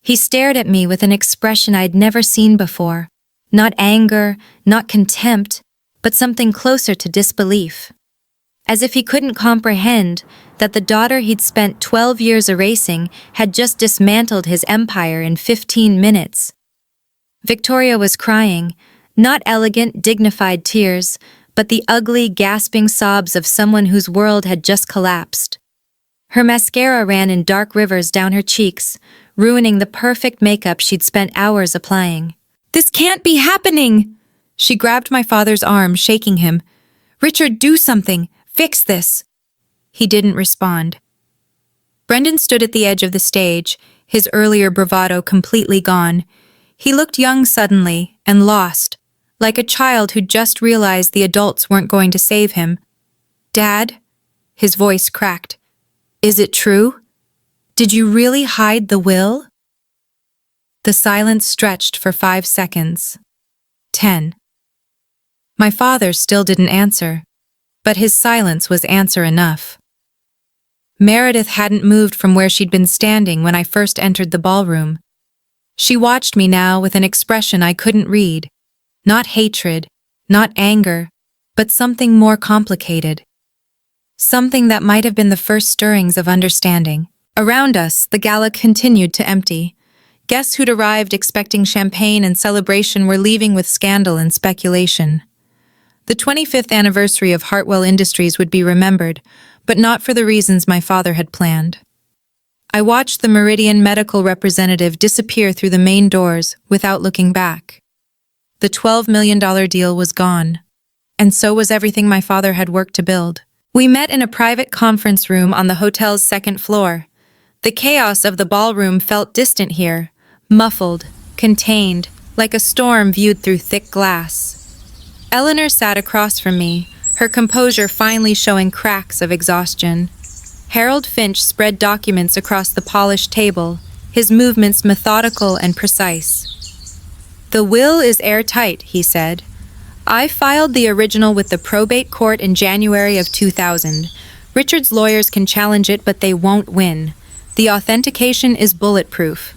He stared at me with an expression I'd never seen before. Not anger, not contempt, but something closer to disbelief. As if he couldn't comprehend that the daughter he'd spent 12 years erasing had just dismantled his empire in 15 minutes. Victoria was crying, not elegant, dignified tears, but the ugly, gasping sobs of someone whose world had just collapsed. Her mascara ran in dark rivers down her cheeks, ruining the perfect makeup she'd spent hours applying. This can't be happening! She grabbed my father's arm, shaking him. Richard, do something! Fix this! He didn't respond. Brendan stood at the edge of the stage, his earlier bravado completely gone. He looked young suddenly and lost, like a child who'd just realized the adults weren't going to save him. Dad? His voice cracked. Is it true? Did you really hide the will? The silence stretched for 5 seconds. 10. My father still didn't answer, but his silence was answer enough. Meredith hadn't moved from where she'd been standing when I first entered the ballroom. She watched me now with an expression I couldn't read. Not hatred, not anger, but something more complicated. Something that might have been the first stirrings of understanding. Around us, the gala continued to empty. Guests who'd arrived expecting champagne and celebration were leaving with scandal and speculation. The 25th anniversary of Hartwell Industries would be remembered, but not for the reasons my father had planned. I watched the Meridian medical representative disappear through the main doors without looking back. The $12 million deal was gone, and so was everything my father had worked to build. We met in a private conference room on the hotel's second floor. The chaos of the ballroom felt distant here, muffled, contained, like a storm viewed through thick glass. Eleanor sat across from me, her composure finally showing cracks of exhaustion. Harold Finch spread documents across the polished table, his movements methodical and precise. "The will is airtight," he said. "I filed the original with the probate court in January of 2000. Richard's lawyers can challenge it, but they won't win. The authentication is bulletproof."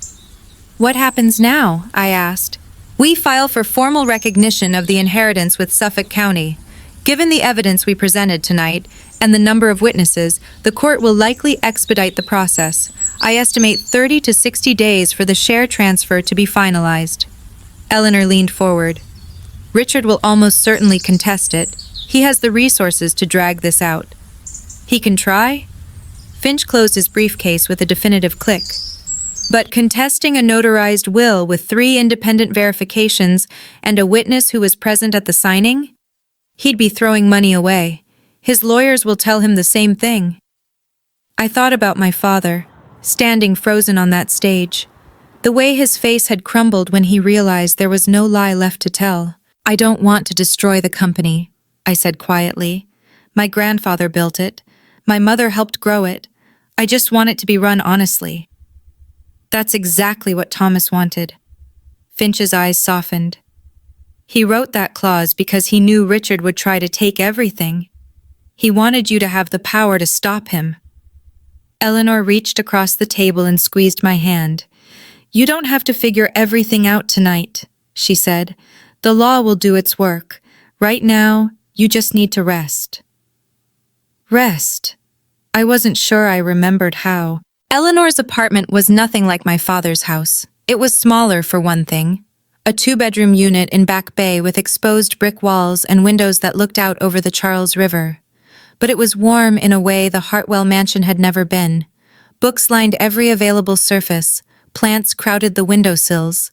"What happens now?" I asked. "We file for formal recognition of the inheritance with Suffolk County. Given the evidence we presented tonight, and the number of witnesses, the court will likely expedite the process. I estimate 30 to 60 days for the share transfer to be finalized." Eleanor leaned forward. "Richard will almost certainly contest it. He has the resources to drag this out." "He can try?" Finch closed his briefcase with a definitive click. "But contesting a notarized will with 3 independent verifications and a witness who was present at the signing? He'd be throwing money away. His lawyers will tell him the same thing." I thought about my father, standing frozen on that stage. The way his face had crumbled when he realized there was no lie left to tell. "I don't want to destroy the company," I said quietly. "My grandfather built it. My mother helped grow it. I just want it to be run honestly." "That's exactly what Thomas wanted." Finch's eyes softened. "He wrote that clause because he knew Richard would try to take everything. He wanted you to have the power to stop him." Eleanor reached across the table and squeezed my hand. "You don't have to figure everything out tonight," she said. "The law will do its work. Right now, you just need to rest." Rest? I wasn't sure I remembered how. Eleanor's apartment was nothing like my father's house. It was smaller, for one thing. A 2-bedroom unit in Back Bay with exposed brick walls and windows that looked out over the Charles River. But it was warm in a way the Hartwell mansion had never been. Books lined every available surface. Plants crowded the windowsills.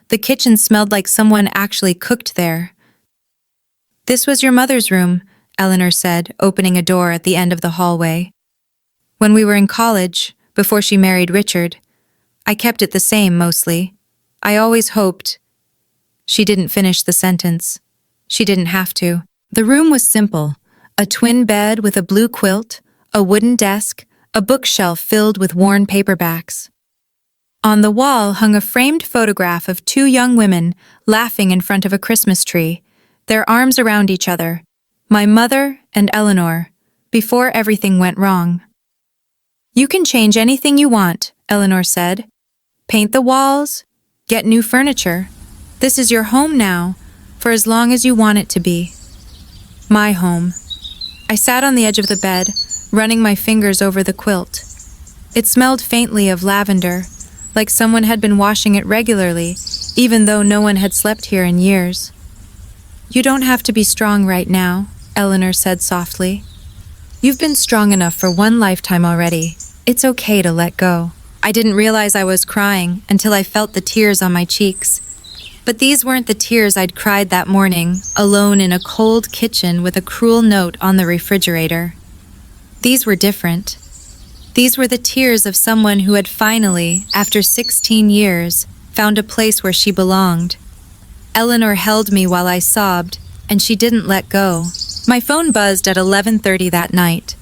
The kitchen smelled like someone actually cooked there. "This was your mother's room," Eleanor said, opening a door at the end of the hallway. "When we were in college, before she married Richard, I kept it the same mostly. I always hoped—" She didn't finish the sentence. She didn't have to. The room was simple. A twin bed with a blue quilt, a wooden desk, a bookshelf filled with worn paperbacks. On the wall hung a framed photograph of 2 young women laughing in front of a Christmas tree, their arms around each other, my mother and Eleanor, before everything went wrong. "You can change anything you want," Eleanor said. "Paint the walls, get new furniture. This is your home now, for as long as you want it to be." My home. I sat on the edge of the bed, running my fingers over the quilt. It smelled faintly of lavender, like someone had been washing it regularly, even though no one had slept here in years. "You don't have to be strong right now," Eleanor said softly. "You've been strong enough for one lifetime already. It's okay to let go." I didn't realize I was crying until I felt the tears on my cheeks. But these weren't the tears I'd cried that morning, alone in a cold kitchen with a cruel note on the refrigerator. These were different. These were the tears of someone who had finally, after 16 years, found a place where she belonged. Eleanor held me while I sobbed, and she didn't let go. My phone buzzed at 11:30 that night.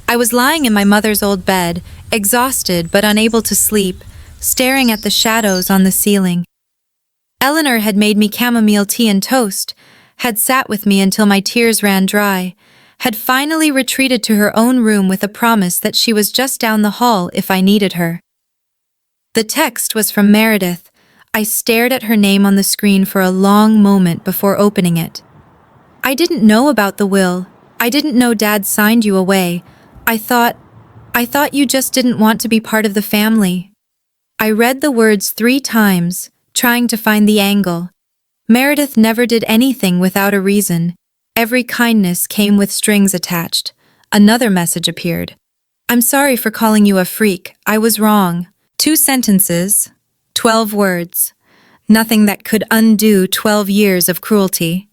I was lying in my mother's old bed, exhausted but unable to sleep, staring at the shadows on the ceiling. Eleanor had made me chamomile tea and toast, had sat with me until my tears ran dry, had finally retreated to her own room with a promise that she was just down the hall if I needed her. The text was from Meredith. I stared at her name on the screen for a long moment before opening it. I didn't know about the will. I didn't know Dad signed you away. I thought you just didn't want to be part of the family. I read the words 3 times, trying to find the angle. Meredith never did anything without a reason. Every kindness came with strings attached. Another message appeared. I'm sorry for calling you a freak. I was wrong. 2 sentences, 12 words. Nothing that could undo 12 years of cruelty.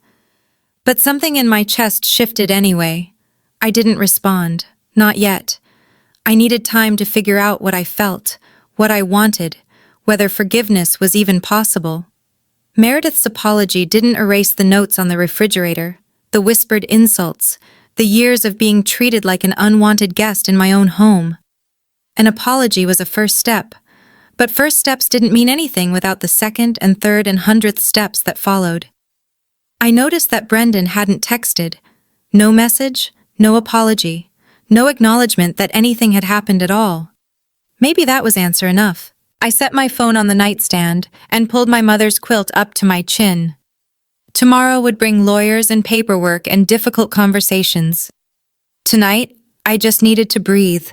But something in my chest shifted anyway. I didn't respond. Not yet. I needed time to figure out what I felt, what I wanted, whether forgiveness was even possible. Meredith's apology didn't erase the notes on the refrigerator, the whispered insults, the years of being treated like an unwanted guest in my own home. An apology was a first step, but first steps didn't mean anything without the second and third and 100th steps that followed. I noticed that Brendan hadn't texted. No message, no apology, no acknowledgement that anything had happened at all. Maybe that was answer enough. I set my phone on the nightstand and pulled my mother's quilt up to my chin. Tomorrow would bring lawyers and paperwork and difficult conversations. Tonight, I just needed to breathe.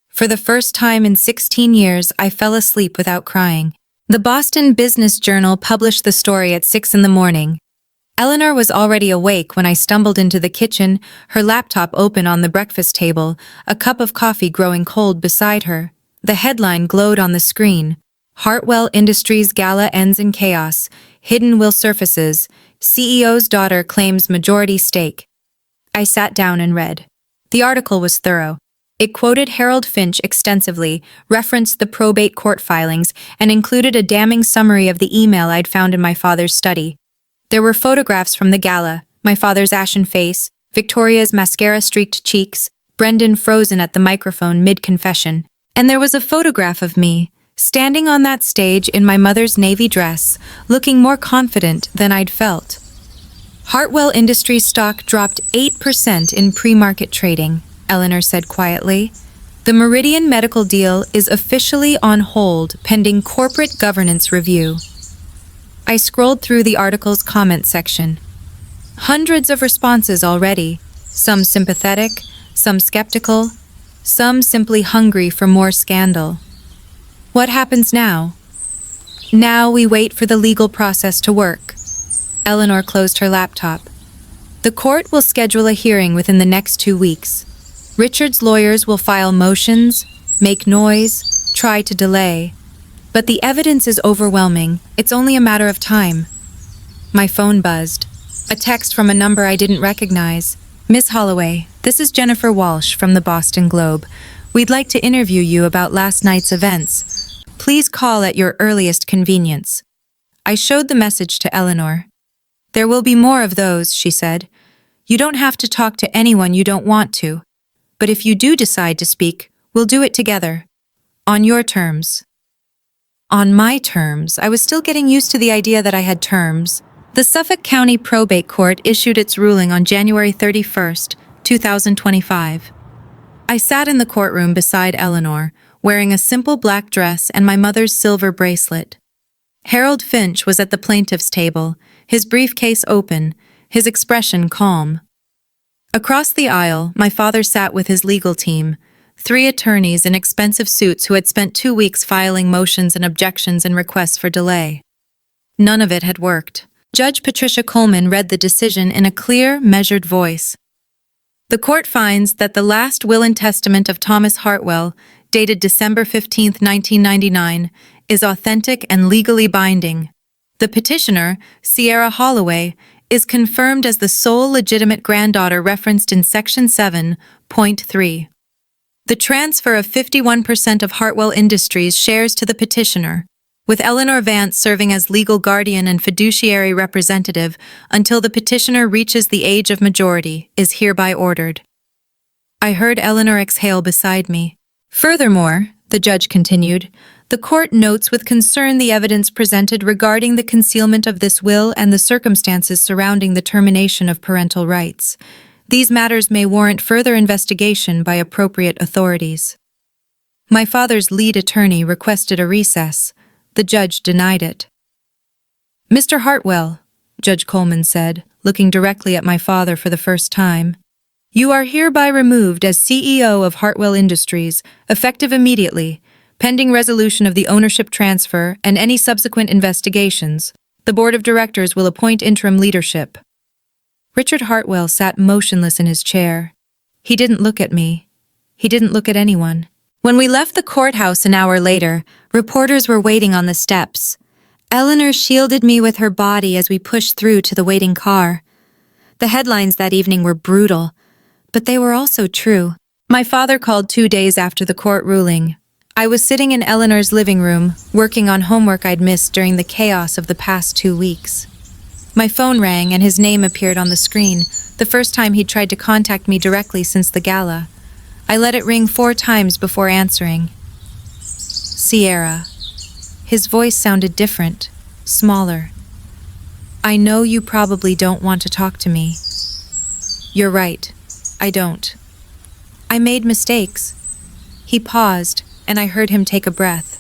For the first time in 16 years, I fell asleep without crying. The Boston Business Journal published the story at 6 a.m. Eleanor was already awake when I stumbled into the kitchen, her laptop open on the breakfast table, a cup of coffee growing cold beside her. The headline glowed on the screen. Hartwell Industries Gala ends in chaos. Hidden will surfaces. CEO's daughter claims majority stake. I sat down and read. The article was thorough. It quoted Harold Finch extensively, referenced the probate court filings, and included a damning summary of the email I'd found in my father's study. There were photographs from the gala, my father's ashen face, Victoria's mascara-streaked cheeks, Brendan frozen at the microphone mid-confession. And there was a photograph of me, standing on that stage in my mother's navy dress, looking more confident than I'd felt. Hartwell Industries stock dropped 8% in pre-market trading, Eleanor said quietly. The Meridian Medical deal is officially on hold pending corporate governance review. I scrolled through the article's comment section. Hundreds of responses already, some sympathetic, some skeptical, some simply hungry for more scandal. What happens now? Now we wait for the legal process to work. Eleanor closed her laptop. The court will schedule a hearing within the next 2 weeks. Richard's lawyers will file motions, make noise, try to delay. But the evidence is overwhelming. It's only a matter of time. My phone buzzed. A text from a number I didn't recognize. Miss Holloway, this is Jennifer Walsh from the Boston Globe. We'd like to interview you about last night's events. Please call at your earliest convenience. I showed the message to Eleanor. There will be more of those, she said. You don't have to talk to anyone you don't want to. But if you do decide to speak, we'll do it together. On your terms. On my terms, I was still getting used to the idea that I had terms. The Suffolk County Probate Court issued its ruling on January 31st, 2025. I sat in the courtroom beside Eleanor, wearing a simple black dress and my mother's silver bracelet. Harold Finch was at the plaintiff's table, his briefcase open, his expression calm. Across the aisle, my father sat with his legal team, 3 attorneys in expensive suits who had spent 2 weeks filing motions and objections and requests for delay. None of it had worked. Judge Patricia Coleman read the decision in a clear, measured voice. The court finds that the last will and testament of Thomas Hartwell, dated December 15, 1999, is authentic and legally binding. The petitioner, Sierra Holloway, is confirmed as the sole legitimate granddaughter referenced in Section 7.3. The transfer of 51% of Hartwell Industries shares to the petitioner, with Eleanor Vance serving as legal guardian and fiduciary representative until the petitioner reaches the age of majority, is hereby ordered. I heard Eleanor exhale beside me. Furthermore, the judge continued, the court notes with concern the evidence presented regarding the concealment of this will and the circumstances surrounding the termination of parental rights. These matters may warrant further investigation by appropriate authorities. My father's lead attorney requested a recess. The judge denied it. Mr. Hartwell, Judge Coleman said, looking directly at my father for the first time, you are hereby removed as CEO of Hartwell Industries, effective immediately, pending resolution of the ownership transfer and any subsequent investigations. The board of directors will appoint interim leadership. Richard Hartwell sat motionless in his chair. He didn't look at me. He didn't look at anyone. When we left the courthouse an hour later, reporters were waiting on the steps. Eleanor shielded me with her body as we pushed through to the waiting car. The headlines that evening were brutal, but they were also true. My father called 2 days after the court ruling. I was sitting in Eleanor's living room, working on homework I'd missed during the chaos of the past 2 weeks. My phone rang and his name appeared on the screen, the first time he'd tried to contact me directly since the gala. I let it ring 4 times before answering. Sierra. His voice sounded different, smaller. I know you probably don't want to talk to me. You're right. I don't. I made mistakes. He paused, and I heard him take a breath.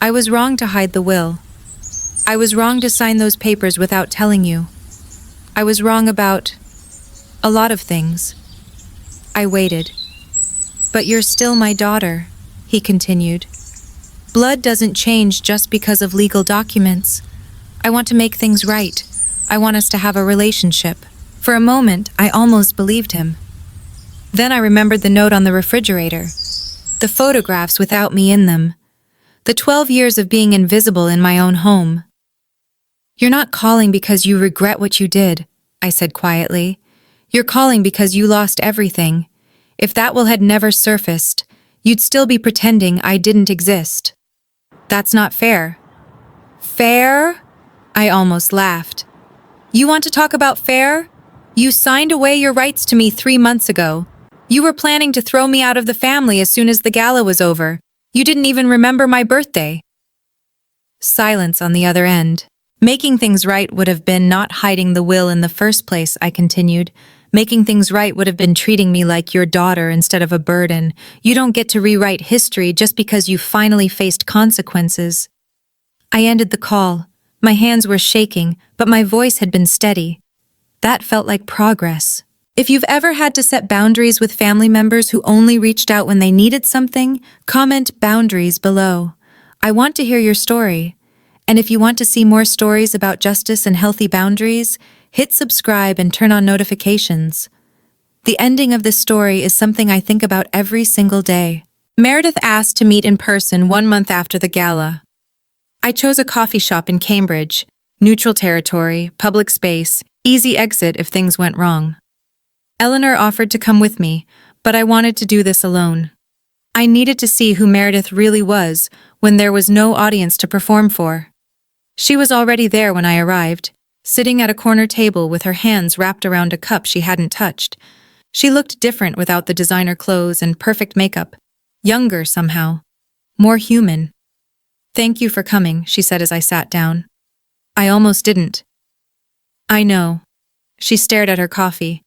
I was wrong to hide the will. I was wrong to sign those papers without telling you. I was wrong about a lot of things. I waited. But you're still my daughter, he continued. Blood doesn't change just because of legal documents. I want to make things right. I want us to have a relationship. For a moment, I almost believed him. Then I remembered the note on the refrigerator, the photographs without me in them, the 12 years of being invisible in my own home. You're not calling because you regret what you did, I said quietly. You're calling because you lost everything. If that will had never surfaced, you'd still be pretending I didn't exist. That's not fair. Fair? I almost laughed. You want to talk about fair? You signed away your rights to me 3 months ago. You were planning to throw me out of the family as soon as the gala was over. You didn't even remember my birthday. Silence on the other end. Making things right would have been not hiding the will in the first place, I continued. Making things right would have been treating me like your daughter instead of a burden. You don't get to rewrite history just because you finally faced consequences. I ended the call. My hands were shaking, but my voice had been steady. That felt like progress. If you've ever had to set boundaries with family members who only reached out when they needed something, comment boundaries below. I want to hear your story. And if you want to see more stories about justice and healthy boundaries, hit subscribe and turn on notifications. The ending of this story is something I think about every single day. Meredith asked to meet in person 1 month after the gala. I chose a coffee shop in Cambridge, neutral territory, public space, easy exit if things went wrong. Eleanor offered to come with me, but I wanted to do this alone. I needed to see who Meredith really was when there was no audience to perform for. She was already there when I arrived, sitting at a corner table with her hands wrapped around a cup she hadn't touched. She looked different without the designer clothes and perfect makeup. Younger somehow. More human. Thank you for coming, she said as I sat down. I almost didn't. I know. She stared at her coffee.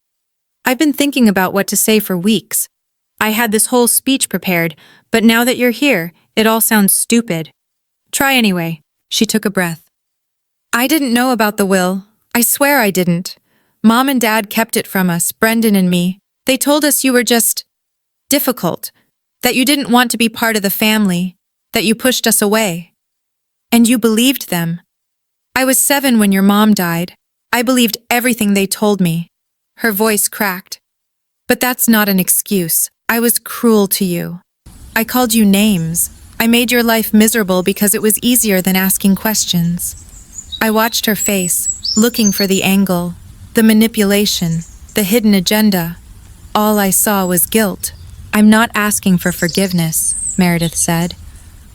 I've been thinking about what to say for weeks. I had this whole speech prepared, but now that you're here, it all sounds stupid. Try anyway. She took a breath. I didn't know about the will. I swear I didn't. Mom and Dad kept it from us, Brendan and me. They told us you were just difficult, that you didn't want to be part of the family, that you pushed us away. And you believed them. I was 7 when your mom died. I believed everything they told me. Her voice cracked. But that's not an excuse. I was cruel to you. I called you names. I made your life miserable because it was easier than asking questions. I watched her face, looking for the angle, the manipulation, the hidden agenda. All I saw was guilt. I'm not asking for forgiveness, Meredith said.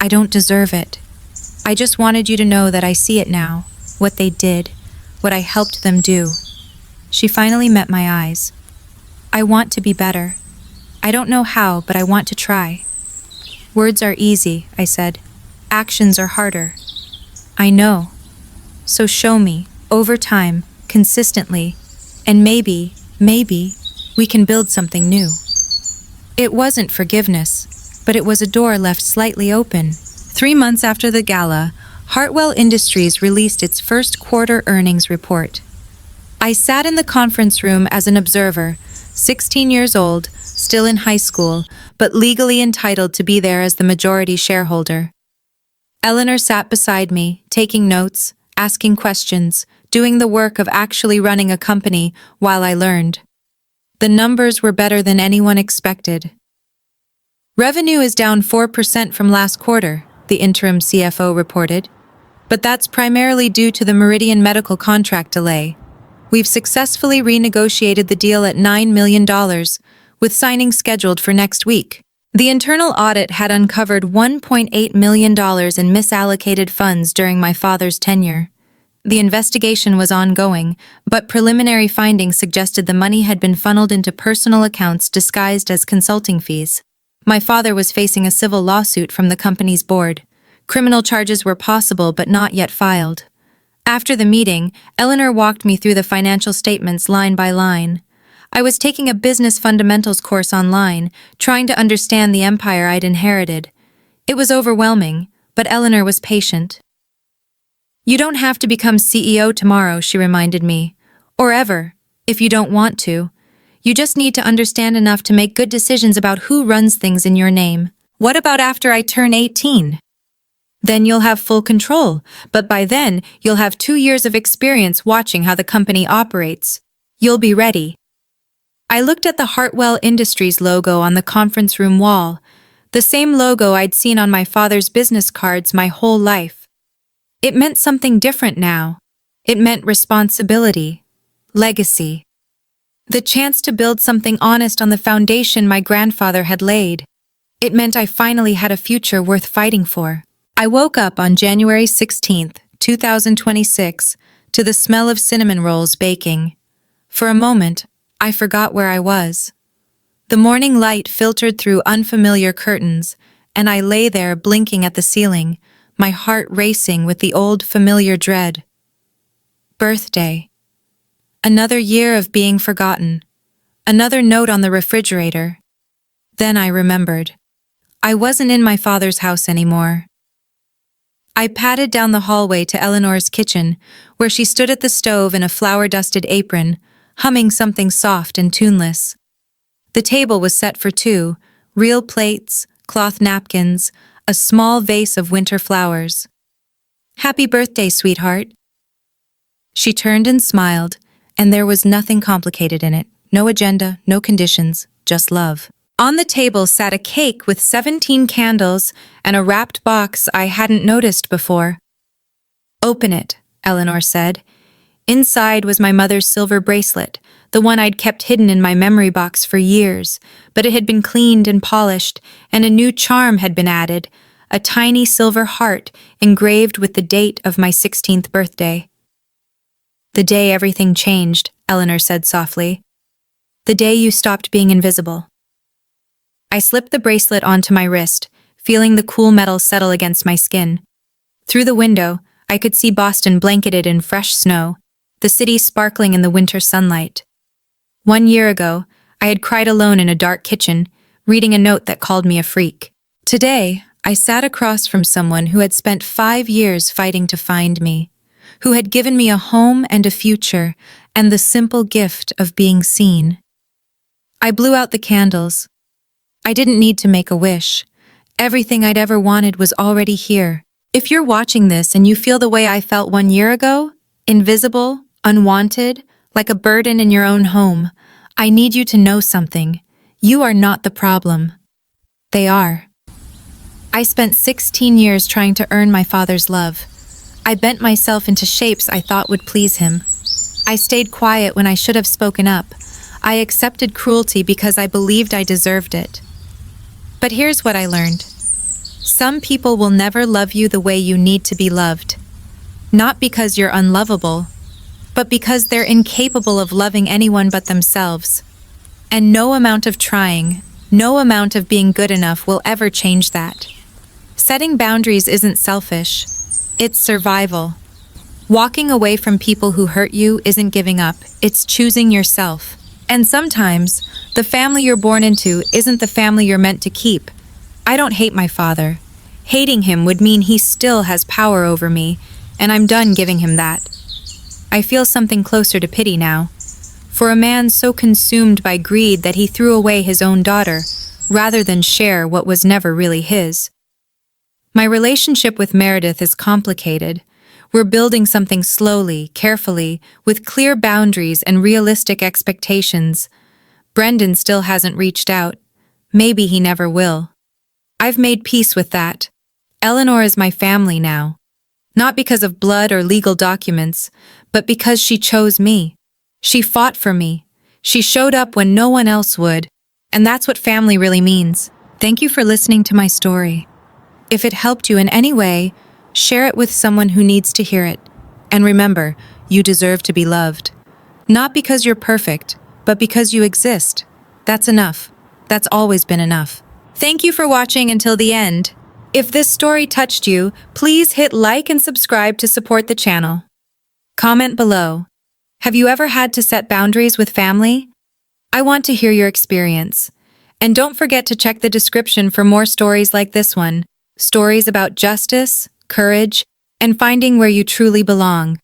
I don't deserve it. I just wanted you to know that I see it now, what they did, what I helped them do. She finally met my eyes. I want to be better. I don't know how, but I want to try. Words are easy, I said. Actions are harder. I know. So show me, over time, consistently, and maybe, we can build something new. It wasn't forgiveness, but it was a door left slightly open. 3 months after the gala, Hartwell Industries released its first quarter earnings report. I sat in the conference room as an observer, 16 years old, still in high school, but legally entitled to be there as the majority shareholder. Eleanor sat beside me, taking notes, asking questions, doing the work of actually running a company while I learned. The numbers were better than anyone expected. Revenue is down 4% from last quarter, the interim CFO reported. But that's primarily due to the Meridian Medical contract delay. We've successfully renegotiated the deal at $9 million, with signing scheduled for next week. The internal audit had uncovered $1.8 million in misallocated funds during my father's tenure. The investigation was ongoing, but preliminary findings suggested the money had been funneled into personal accounts disguised as consulting fees. My father was facing a civil lawsuit from the company's board. Criminal charges were possible but not yet filed. After the meeting, Eleanor walked me through the financial statements line by line. I was taking a business fundamentals course online, trying to understand the empire I'd inherited. It was overwhelming, but Eleanor was patient. "You don't have to become CEO tomorrow," she reminded me. "Or ever, if you don't want to. You just need to understand enough to make good decisions about who runs things in your name. What about after I turn 18? Then you'll have full control, but by then, you'll have 2 years of experience watching how the company operates. You'll be ready." I looked at the Hartwell Industries logo on the conference room wall, the same logo I'd seen on my father's business cards my whole life. It meant something different now. It meant responsibility, legacy. The chance to build something honest on the foundation my grandfather had laid. It meant I finally had a future worth fighting for. I woke up on January 16th, 2026, to the smell of cinnamon rolls baking. For a moment, I forgot where I was. The morning light filtered through unfamiliar curtains, and I lay there blinking at the ceiling, my heart racing with the old familiar dread. Birthday. Another year of being forgotten. Another note on the refrigerator. Then I remembered. I wasn't in my father's house anymore. I padded down the hallway to Eleanor's kitchen, where she stood at the stove in a flour-dusted apron, humming something soft and tuneless. The table was set for 2, real plates, cloth napkins, a small vase of winter flowers. "Happy birthday, sweetheart." She turned and smiled, and there was nothing complicated in it. No agenda, no conditions, just love. On the table sat a cake with 17 candles and a wrapped box I hadn't noticed before. "Open it," Eleanor said. Inside was my mother's silver bracelet, the one I'd kept hidden in my memory box for years, but it had been cleaned and polished, and a new charm had been added, a tiny silver heart engraved with the date of my 16th birthday. "The day everything changed," Eleanor said softly. "The day you stopped being invisible." I slipped the bracelet onto my wrist, feeling the cool metal settle against my skin. Through the window, I could see Boston blanketed in fresh snow, the city sparkling in the winter sunlight. 1 year ago, I had cried alone in a dark kitchen, reading a note that called me a freak. Today, I sat across from someone who had spent 5 years fighting to find me, who had given me a home and a future, and the simple gift of being seen. I blew out the candles. I didn't need to make a wish. Everything I'd ever wanted was already here. If you're watching this and you feel the way I felt 1 year ago, invisible, unwanted, like a burden in your own home, I need you to know something. You are not the problem. They are. I spent 16 years trying to earn my father's love. I bent myself into shapes I thought would please him. I stayed quiet when I should have spoken up. I accepted cruelty because I believed I deserved it. But here's what I learned. Some people will never love you the way you need to be loved. Not because you're unlovable, but because they're incapable of loving anyone but themselves. And no amount of trying, no amount of being good enough will ever change that. Setting boundaries isn't selfish. It's survival. Walking away from people who hurt you isn't giving up. It's choosing yourself. And sometimes, the family you're born into isn't the family you're meant to keep. I don't hate my father. Hating him would mean he still has power over me, and I'm done giving him that. I feel something closer to pity now. For a man so consumed by greed that he threw away his own daughter, rather than share what was never really his. My relationship with Meredith is complicated. We're building something slowly, carefully, with clear boundaries and realistic expectations. Brendan still hasn't reached out. Maybe he never will. I've made peace with that. Eleanor is my family now. Not because of blood or legal documents, but because she chose me. She fought for me. She showed up when no one else would. And that's what family really means. Thank you for listening to my story. If it helped you in any way, share it with someone who needs to hear it. And remember, you deserve to be loved. Not because you're perfect, but because you exist. That's enough. That's always been enough. Thank you for watching until the end. If this story touched you, please hit like and subscribe to support the channel. Comment below. Have you ever had to set boundaries with family? I want to hear your experience. And don't forget to check the description for more stories like this one. Stories about justice, courage, and finding where you truly belong.